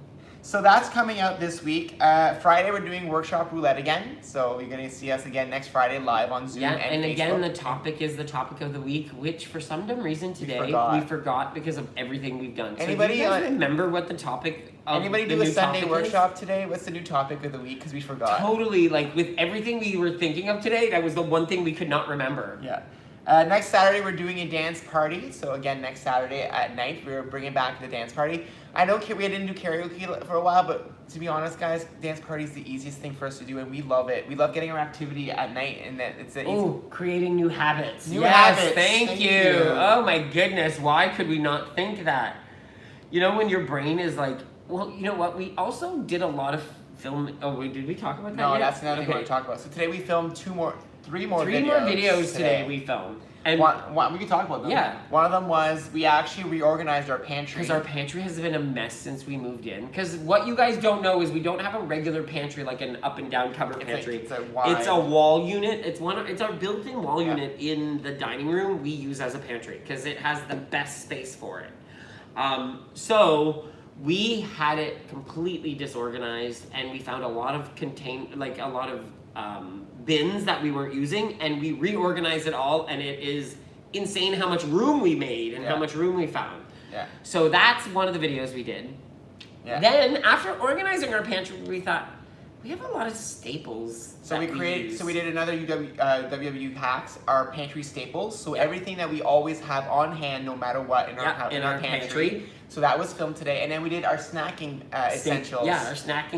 So that's coming out this week. Friday we're doing Workshop Roulette again. So you're going to see us again next Friday live on Zoom and Facebook. Again, the topic is the topic of the week, which for some dumb reason today we forgot because of everything we've done. Anybody so do you guys remember what the topic of Anybody the do a new Sunday topic workshop is? today? What's the new topic of the week? Because we forgot. Totally, like with everything we were thinking of today, that was the one thing we could not remember. Yeah. Next Saturday we're doing a dance party. So again, next Saturday at night we're bringing back the dance party. I know we didn't do karaoke for a while, but to be honest, guys, dance party is the easiest thing for us to do, and we love it. We love getting our activity at night, and that it's creating new habits. New habits. Thank you. Oh my goodness, why could we not think that? You know, when your brain is like, well, you know what? We also did a lot of film. Oh, wait, did we talk about that? No, yet? that's another thing we talk about. So today we filmed three more videos today we filmed. And we can talk about them. Yeah. One of them was we actually reorganized our pantry. Because our pantry has been a mess since we moved in. Because what you guys don't know is we don't have a regular pantry like an up and down cupboard pantry. It's a wall unit. It's our built-in wall unit in the dining room we use as a pantry because it has the best space for it. So we had it completely disorganized, and we found a lot of bins that we weren't using, and we reorganized it all, and it is insane how much room we made and how much room we found. Yeah. So that's one of the videos we did. Yeah. Then after organizing our pantry, we thought we have a lot of staples. So we did another WW hacks, our Pantry Staples. So everything that we always have on hand, no matter what, in our pantry. So that was filmed today, and then we did our snacking essentials. Yeah, our snack.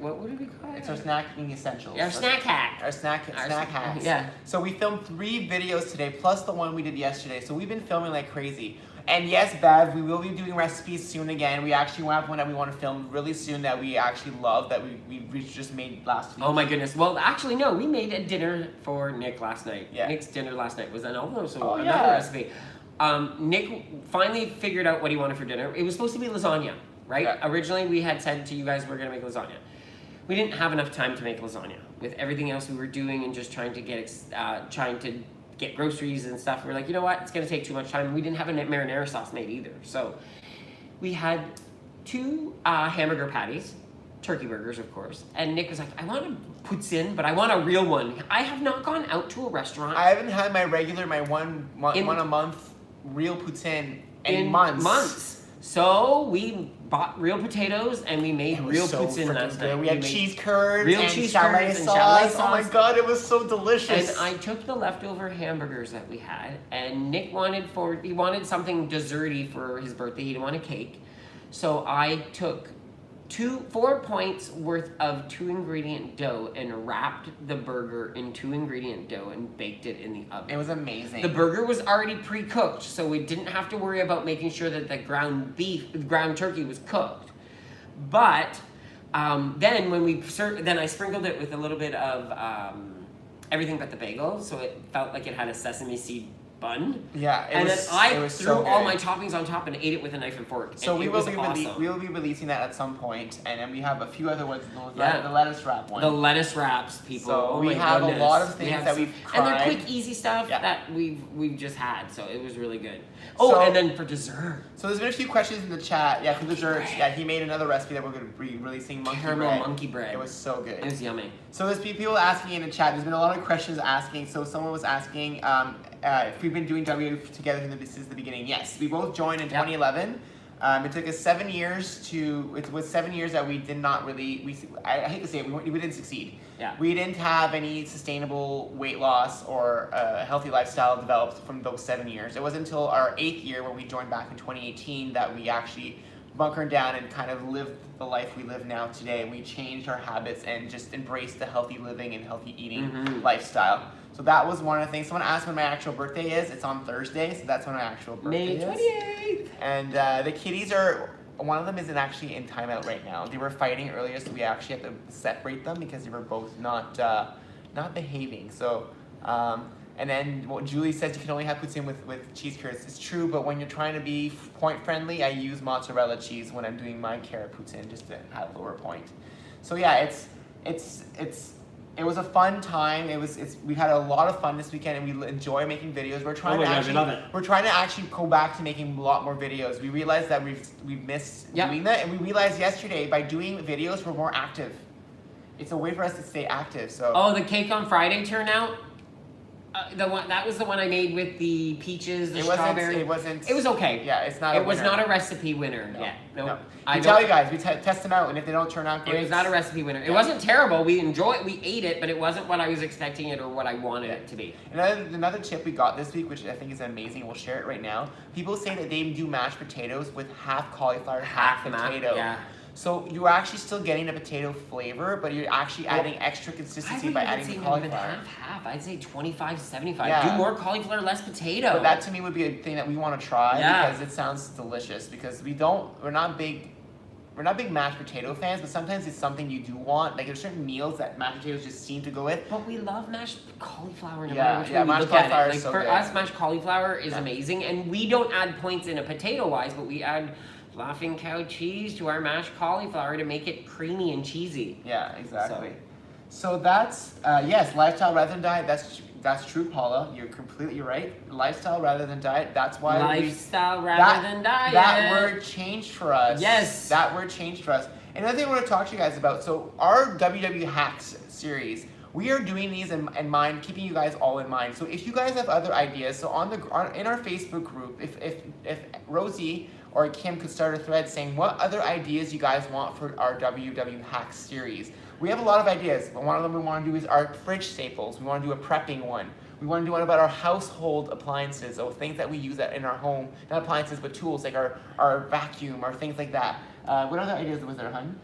What did we call it? It's our snacking essentials. Our snack hack. Our snack hacks. Yeah. So we filmed 3 videos today, plus the one we did yesterday. So we've been filming like crazy. And yes, Bev, we will be doing recipes soon again. We actually have one that we want to film really soon that we actually love that we just made last week. Oh my goodness. Well, actually, no. We made a dinner for Nick last night. Yeah. Nick's dinner last night was another recipe. Nick finally figured out what he wanted for dinner. It was supposed to be lasagna, right? Yeah. Originally, we had said to you guys we're going to make lasagna. We didn't have enough time to make lasagna. With everything else we were doing and just trying to get groceries and stuff, we're like, you know what, it's gonna take too much time. We didn't have a marinara sauce made either. So we had 2 hamburger patties, turkey burgers of course, and Nick was like, I want a poutine, but I want a real one. I have not gone out to a restaurant. I haven't had my one a month real poutine in months. So we bought real potatoes and we made real poutine last night. We had cheese curds, real and cheese chalet curds and sauce. chalet sauce. Oh my god, it was so delicious. And I took the leftover hamburgers that we had, and Nick wanted something desserty for his birthday. He didn't want a cake, so I took 4 points worth of 2-ingredient dough and wrapped the burger in 2-ingredient dough and baked it in the oven. It was amazing. The burger was already pre-cooked, so we didn't have to worry about making sure that the ground turkey was cooked. But then when I sprinkled it with a little bit of everything but the bagel, so it felt like it had a sesame seed bun. Yeah, then I threw all my toppings on top and ate it with a knife and fork. So we will be releasing that at some point, and then we have a few other ones. The lettuce wrap one. The lettuce wraps, people. So we have a lot of things that we've tried. And they're quick, easy stuff that we've just had. So it was really good. Oh, and then for dessert. So there's been a few questions in the chat. Yeah, for desserts. Yeah, he made another recipe that we're going to be releasing. Caramel monkey bread. It was so good. It was yummy. So there's people asking in the chat. There's been a lot of questions asking. So someone was asking if we've been doing W together since the beginning. Yes, we both joined in 2011. It took us 7 years it was 7 years that we did not really, I hate to say it, we didn't succeed. Yeah. We didn't have any sustainable weight loss or a healthy lifestyle developed from those 7 years. It wasn't until our 8th year when we joined back in 2018 that we actually bunkered down and kind of lived the life we live now today. We changed our habits and just embraced the healthy living and healthy eating lifestyle. So that was one of the things. Someone asked when my actual birthday is. It's on Thursday, so that's when my actual birthday is. May 28th. And the kitties one of them isn't actually in timeout right now. They were fighting earlier, so we actually had to separate them because they were both not behaving. So And then what Julie says, you can only have poutine with cheese curds. It's true, but when you're trying to be point friendly, I use mozzarella cheese when I'm doing my carrot poutine just to have lower point. So yeah, it was a fun time. We had a lot of fun this weekend, and we enjoy making videos. We're trying to actually go back to making a lot more videos. We realized that we've missed doing that, and we realized yesterday by doing videos we're more active. It's a way for us to stay active. So the cake on Friday turnout. That was the one I made with the peaches, strawberry. It wasn't. It was okay. Yeah, it's not. It was not a recipe winner. No. Yeah, no. I tell you guys, we test them out, and if they don't turn out great, it was not a recipe winner. It wasn't terrible. We ate it, but it wasn't what I was expecting it or what I wanted it to be. Another tip we got this week, which I think is amazing. We'll share it right now. People say that they do mashed potatoes with half cauliflower, half potato. Yeah. So you're actually still getting the potato flavor, but you're actually adding extra consistency by adding the cauliflower. Half. I'd say 25-75. Yeah. Do more cauliflower, less potato. But that to me would be a thing that we want to try because it sounds delicious. Because we're not big mashed potato fans, but sometimes it's something you do want. Like there's certain meals that mashed potatoes just seem to go with. But we love mashed cauliflower no matter which way we mashed look at cauliflower it. is so for good. us, mashed cauliflower is amazing, and we don't add points in a potato wise, but we add Laughing Cow cheese to our mashed cauliflower to make it creamy and cheesy. Yeah, exactly. So that's yes, lifestyle rather than diet. That's true, Paula. You're completely right. Lifestyle rather than diet. That's why lifestyle rather than diet. That word changed for us. Yes. That word changed for us. Another thing I want to talk to you guys about. So our WW Hacks series, we are doing these in mind, keeping you guys all in mind. So if you guys have other ideas, so in our Facebook group, if Rosie or Kim could start a thread saying what other ideas you guys want for our WW Hacks series. We have a lot of ideas, but one of them we want to do is our fridge staples. We want to do a prepping one. We want to do one about our household appliances, or things that we use in our home, not appliances, but tools like our vacuum or things like that. What other ideas was there, hun?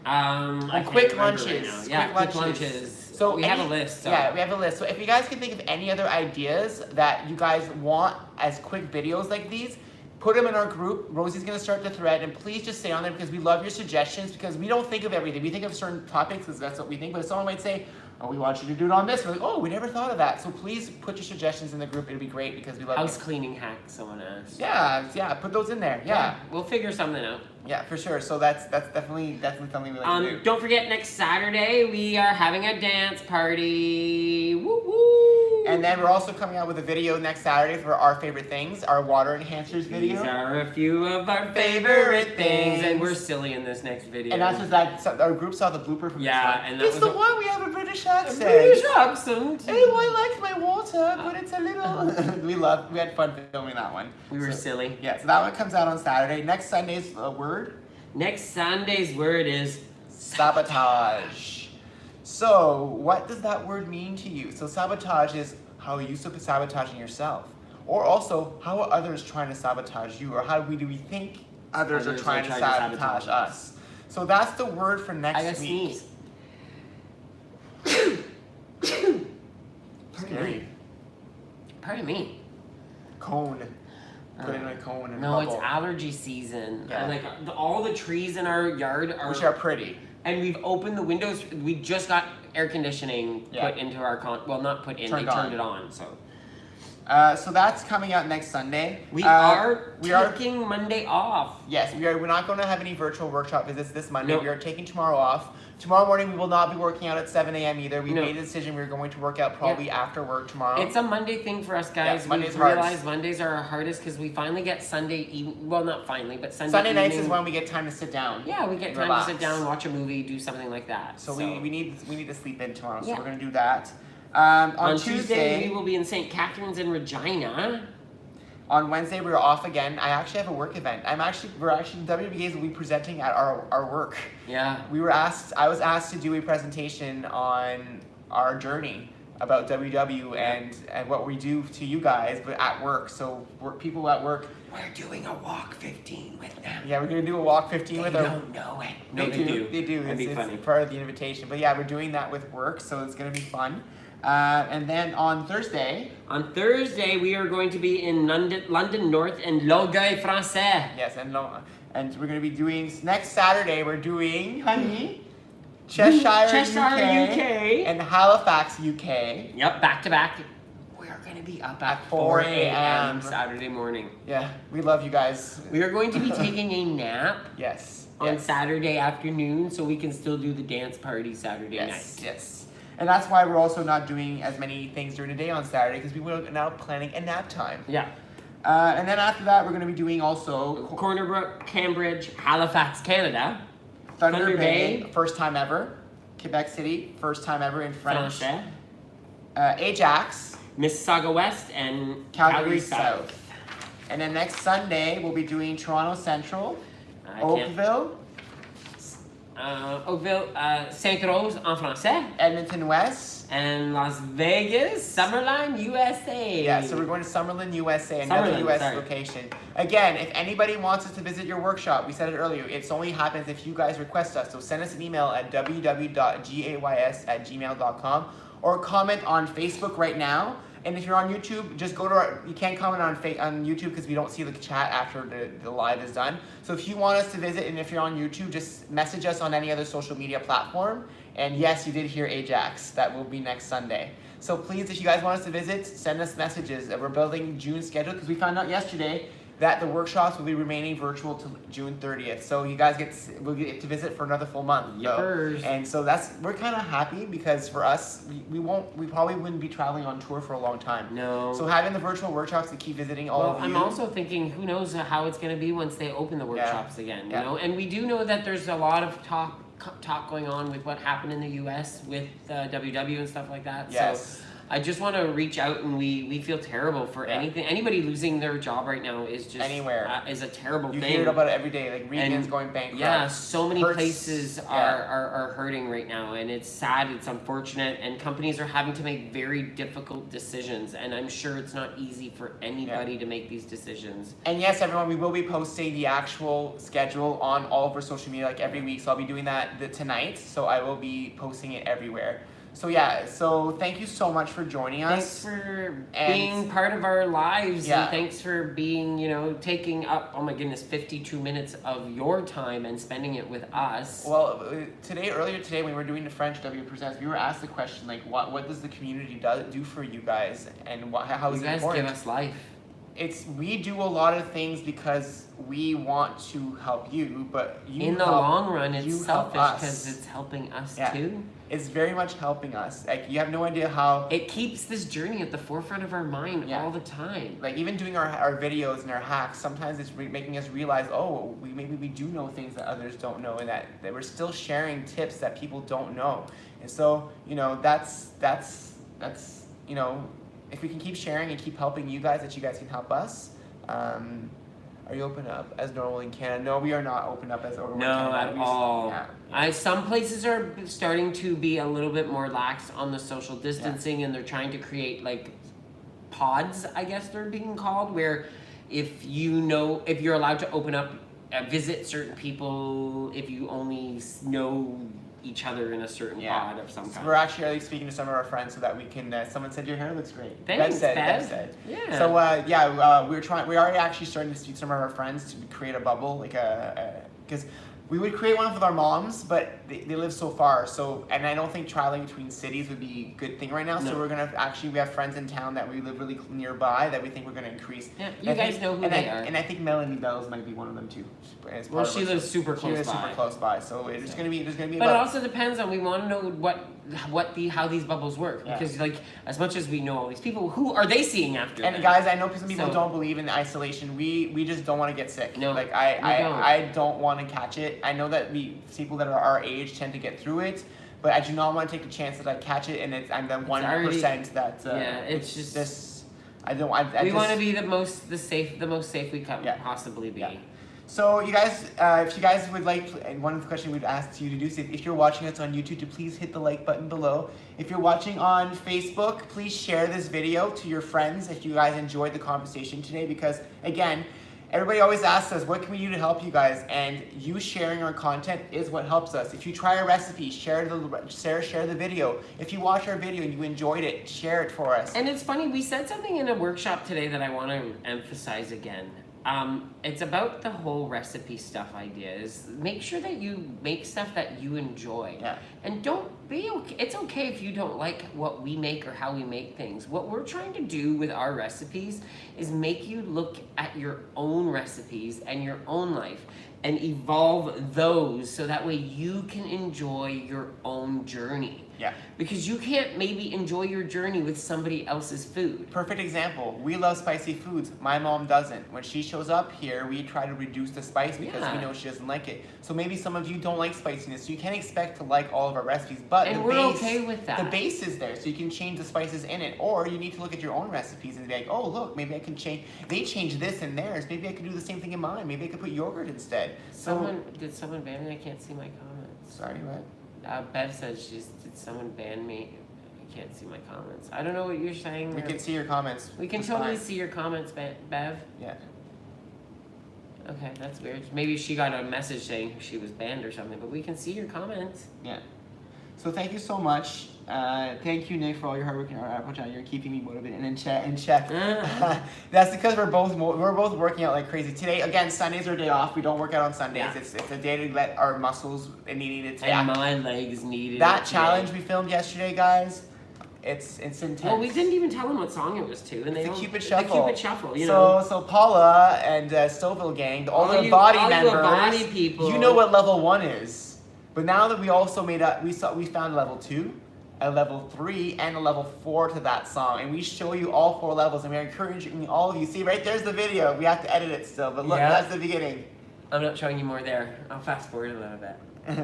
Quick lunches. Right yeah, quick lunches. So we have a list. So. Yeah, we have a list. So if you guys can think of any other ideas that you guys want as quick videos like these, put them in our group. Rosie's going to start the thread, and please just stay on there because we love your suggestions, because we don't think of everything. We think of certain topics because that's what we think, but if someone might say, oh, we want you to do it on this, we're like, oh, we never thought of that. So please put your suggestions in the group. It'll be great because we love house cleaning hack, someone asked. Yeah, put those in there. Yeah. We'll figure something out. Yeah, for sure. So that's definitely something we like to do. Don't forget, next Saturday we are having a dance party. Woo woo! And then we're also coming out with a video next Saturday for our favorite things, our water enhancers video. These are a few of our favorite things, and we're silly in this next video. And that's just our group saw the blooper from this one. And it's the one we have a British accent. British accent. Oh, I like my water, but it's a little. We had fun filming that one. We were silly. Yeah, so that one comes out on Saturday. Next Sunday's word. Next Sunday's word is sabotage. So, what does that word mean to you? So, sabotage is how are you sabotaging yourself? Or also, how are others trying to sabotage you? Or how do we think others are trying to sabotage us? So, that's the word for next week. Scary. Pardon me. Cone. Put in a cone and no, it's allergy season. Yeah. And all the trees in our yard which are pretty. And we've opened the windows. We just got air conditioning put into our not put in. Turned it on. So. So that's coming out next Sunday. We are taking Monday off. Yes, we are. We're not going to have any virtual workshop visits this Monday. Nope. We are taking tomorrow off. Tomorrow morning we will not be working out at 7 a.m. either. We made a decision we're going to work out probably after work tomorrow. It's a Monday thing for us, guys. Yeah, we realize Mondays are our hardest because we finally get Sunday evening. Well, not finally, but Sunday nights is when we get time to sit down. Yeah, we get time to sit down, watch a movie, do something like that. So we need to sleep in tomorrow. So we're going to do that. On Tuesday we will be in St. Catharines in Regina. On Wednesday, we're off again. I actually have a work event. WWGAs will be presenting at our work. Yeah. I was asked to do a presentation on our journey about WW and what we do to you guys, but at work. So people at work. We're doing a walk 15 with them. Yeah, we're gonna do a walk 15 with them. They don't know it. No, they do. They do. It's funny. Part of the invitation. But yeah, we're doing that with work, so it's gonna be fun. And then on Thursday. On Thursday, we are going to be in London North and Longueuil Français. Yes, and we're going to be doing, next Saturday, we're doing, honey, Cheshire UK, and Halifax, UK. Yep, back to back. going to be up at At 4 a.m. Saturday morning. Yeah, we love you guys. We are going to be taking a nap Yes. on Saturday afternoon so we can still do the dance party Saturday night. Yes. And that's why we're also not doing as many things during the day on Saturday, because we were now planning a nap time. Yeah. And then after that, we're going to be doing also Corner Brook, Cambridge, Halifax, Canada. Thunder Bay, first time ever. Quebec City, first time ever in French. Francais. Ajax. Mississauga West and Calgary South. And then next Sunday, we'll be doing Toronto Central, Oakville, Sainte-Rose en français, Edmonton West, and Las Vegas, Summerlin, USA. Yeah, so we're going to Summerlin, USA, another US location. Again, if anybody wants us to visit your workshop, we said it earlier, it only happens if you guys request us. So send us an email at www.gays@gmail.com or comment on Facebook right now. And if you're on YouTube, just go to you can't comment on YouTube because we don't see the chat after the live is done. So if you want us to visit, and if you're on YouTube, just message us on any other social media platform. And yes, you did hear Ajax. That will be next Sunday. So please, if you guys want us to visit, send us messages. We're building June schedule because we found out yesterday that the workshops will be remaining virtual till June 30th. So you guys will get to visit for another full month. Yippers. And so we're kind of happy because for us, we probably wouldn't be traveling on tour for a long time. No. So having the virtual workshops to keep visiting all of you. I'm also thinking, who knows how it's going to be once they open the workshops again, you know? And we do know that there's a lot of talk going on with what happened in the US with WW and stuff like that. Yes. So I just want to reach out, and we feel terrible for anything. Anybody losing their job right now is just anywhere is a terrible thing. You hear about it every day, like Regan's going bankrupt. Yeah, so many places are hurting right now, and it's sad, it's unfortunate, and companies are having to make very difficult decisions, and I'm sure it's not easy for anybody to make these decisions. And yes, everyone, we will be posting the actual schedule on all of our social media like every week, so I'll be doing that tonight, so I will be posting it everywhere. So yeah, so thank you so much for joining us. Thanks for being part of our lives, and thanks for being, taking up, oh my goodness, 52 minutes of your time and spending it with us. Well, earlier today when we were doing the French W Presents, we were asked the question, like, what does the community do for you guys, and how is it important? You guys give us life. We do a lot of things because we want to help you, but in the long run, it's selfish because it's helping us too. It's very much helping us. Like, you have no idea how it keeps this journey at the forefront of our mind all the time. Like, even doing our videos and our hacks, sometimes it's making us realize, oh, maybe we do know things that others don't know, and that we're still sharing tips that people don't know. And so, that's if we can keep sharing and keep helping you guys, that you guys can help us. Are you open up as normal in Canada? No, we are not open up as normal in Canada. No, at all. Some places are starting to be a little bit more lax on the social distancing, and they're trying to create like pods, I guess they're being called, where if you're allowed to open up, visit certain people, if you only know each other in a certain pod of some kind. We're actually speaking to some of our friends so that we can. Someone said your hair looks great. Thanks, Bev said. Yeah. So we are actually starting to speak to some of our friends to create a bubble, like because we would create one with our moms, but they live so far. So, and I don't think traveling between cities would be a good thing right now. No. So we have friends in town that we live really nearby that we think we're gonna increase. Yeah, you guys know who they are. And I think Melanie Bells might be one of them too. Well, she lives super close by. She lives super close by, so there's gonna be. But it also depends on, we want to know how these bubbles work, because as much as we know all these people, who are they seeing after? And guys, I know some people don't believe in isolation. We just don't want to get sick. No, like I don't want to catch it. I know that people that are our age tend to get through it, but I do not want to take the chance that I catch it, and I'm the 1% that. It's just this. We want to be the most safe we can possibly be. Yeah. So you guys, if you guys would like, and one of the questions we'd ask you to do is if you're watching us on YouTube, to please hit the like button below. If you're watching on Facebook, please share this video to your friends if you guys enjoyed the conversation today, because again, everybody always asks us, what can we do to help you guys? And you sharing our content is what helps us. If you try a recipe, share the video. If you watch our video and you enjoyed it, share it for us. And it's funny, we said something in a workshop today that I want to emphasize again. It's about the whole recipe stuff ideas. Make sure that you make stuff that you enjoy. Yeah. And don't be okay. It's okay if you don't like what we make or how we make things. What we're trying to do with our recipes is make you look at your own recipes and your own life and evolve those so that way you can enjoy your own journey. Yeah. Because you can't maybe enjoy your journey with somebody else's food. Perfect example. We love spicy foods. My mom doesn't. When she shows up here, we try to reduce the spice because we know she doesn't like it. So maybe some of you don't like spiciness. So you can't expect to like all of our recipes. But And the we're base, okay with that. The base is there, so you can change the spices in it. Or you need to look at your own recipes and be like, oh, look, maybe I can change. They changed this in theirs. Maybe I can do the same thing in mine. Maybe I could put yogurt instead. Did someone ban me? I can't see my comments. Sorry, what? Bev says did someone ban me? I can't see my comments. I don't know what you're saying. We can see your comments. We can It's totally fine. see your comments, Bev. Yeah. Okay, that's weird. Maybe she got a message saying she was banned or something, but we can see your comments. Yeah. So thank you so much. Thank you, Nick, for all your hard work in our Apple channel. You're keeping me motivated and in check. That's because we're both working out like crazy. Today, again, Sundays are a day off. We don't work out on Sundays. Yeah. It's a day to let our muscles needed to And my legs needed that it challenge today. we filmed yesterday, guys. It's intense. Well, we didn't even tell them what song it was to, and It's they the don't- Cupid the Shuffle. Cupid Shuffle, you know. So Paula and Stoville gang, all the you body members, members, people. you know what level 1 is. But now that we also we found level 2, a level 3, and a level 4 to that song, and we show you all 4 levels, and we're encouraging all of you. See, right there's the video. We have to edit it still, but look, that's the beginning. I'm not showing you more there. I'll fast forward a little bit.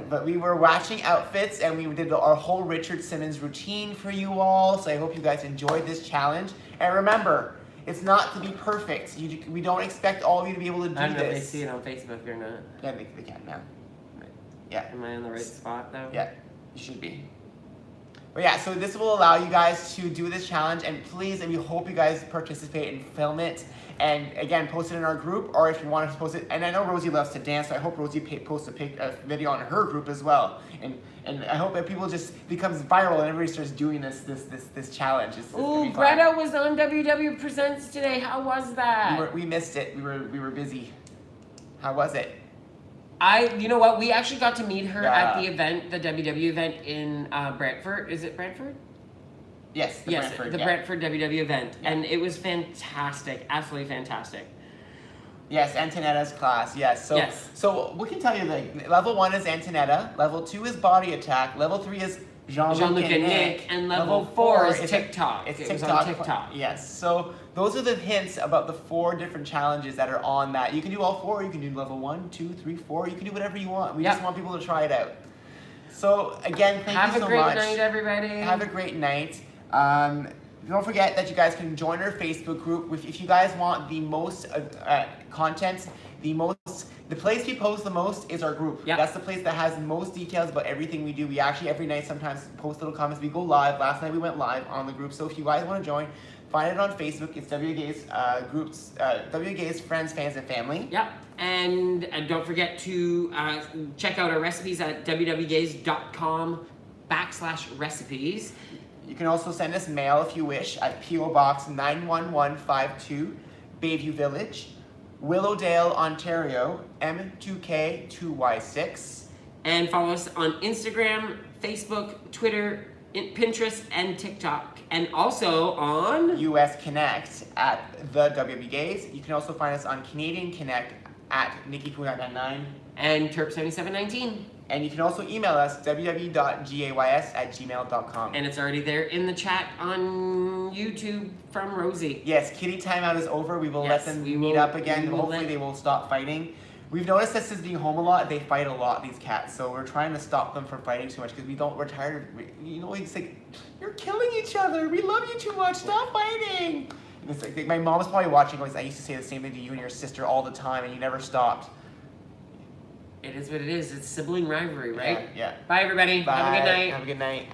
But we were watching outfits, and we did our whole Richard Simmons routine for you all. So I hope you guys enjoyed this challenge. And remember, it's not to be perfect. We don't expect all of you to be able to do this. I don't know if they see it on Facebook or not. Yeah, they can now. Yeah. Am I in the right spot though? Yeah, you should be. But yeah, so this will allow you guys to do this challenge, and please, and we hope you guys participate and film it. And again, post it in our group, or if you want to post it. And I know Rosie loves to dance, so I hope Rosie posts a video on her group as well. And I hope that people just becomes viral and everybody starts doing this challenge. It's Ooh, Greta was on WW Presents today. How was that? We missed it. We were busy. How was it? You know what? We actually got to meet her at Yeah. the event, the WW event in Brantford. Is it Brantford? Yes, Brantford, the Brantford WW event, and it was fantastic, absolutely fantastic. Yes, Antonetta's class. Yes. So we can tell you that level 1 is Antonetta, level 2 is Body Attack, level 3 is Jean-Luc and Nick, and level 4 is TikTok. It's it TikTok. was on TikTok. Yes. So those are the hints about the 4 different challenges that are on that. You can do all 4. You can do level 1, 2, 3, 4. You can do whatever you want. We just want people to try it out. So again, thank you so much. Have a great night, everybody. Have a great night. Don't forget that you guys can join our Facebook group. If you guys want the most content, the place we post the most is our group. Yep. That's the place that has the most details about everything we do. We actually every night sometimes post little comments. We go live. Last night we went live on the group. So if you guys want to join, find it on Facebook. It's WGays groups, WGays Friends, Fans, and Family. Yep. And don't forget to check out our recipes at www.gays.com/recipes. You can also send us mail if you wish at P.O. Box 91152, Bayview Village, Willowdale, Ontario, M2K2Y6. And follow us on Instagram, Facebook, Twitter, Pinterest, and TikTok. And also on US Connect at the WBGays. You can also find us on Canadian Connect at NikkiPoo999. and Terp7719. And you can also email us www.gays@gmail.com. And it's already there in the chat on YouTube from Rosie. Yes, kitty timeout is over. We will let them meet up again. Hopefully they will stop fighting. We've noticed that since being home a lot, they fight a lot, these cats. So we're trying to stop them from fighting too much because we're tired of, it's like, you're killing each other. We love you too much. Stop fighting. And it's like, my mom's probably watching going, I used to say the same thing to you and your sister all the time and you never stopped. It is what it is. It's sibling rivalry, right? Yeah. Bye, everybody. Bye. Have a good night. Have a good night.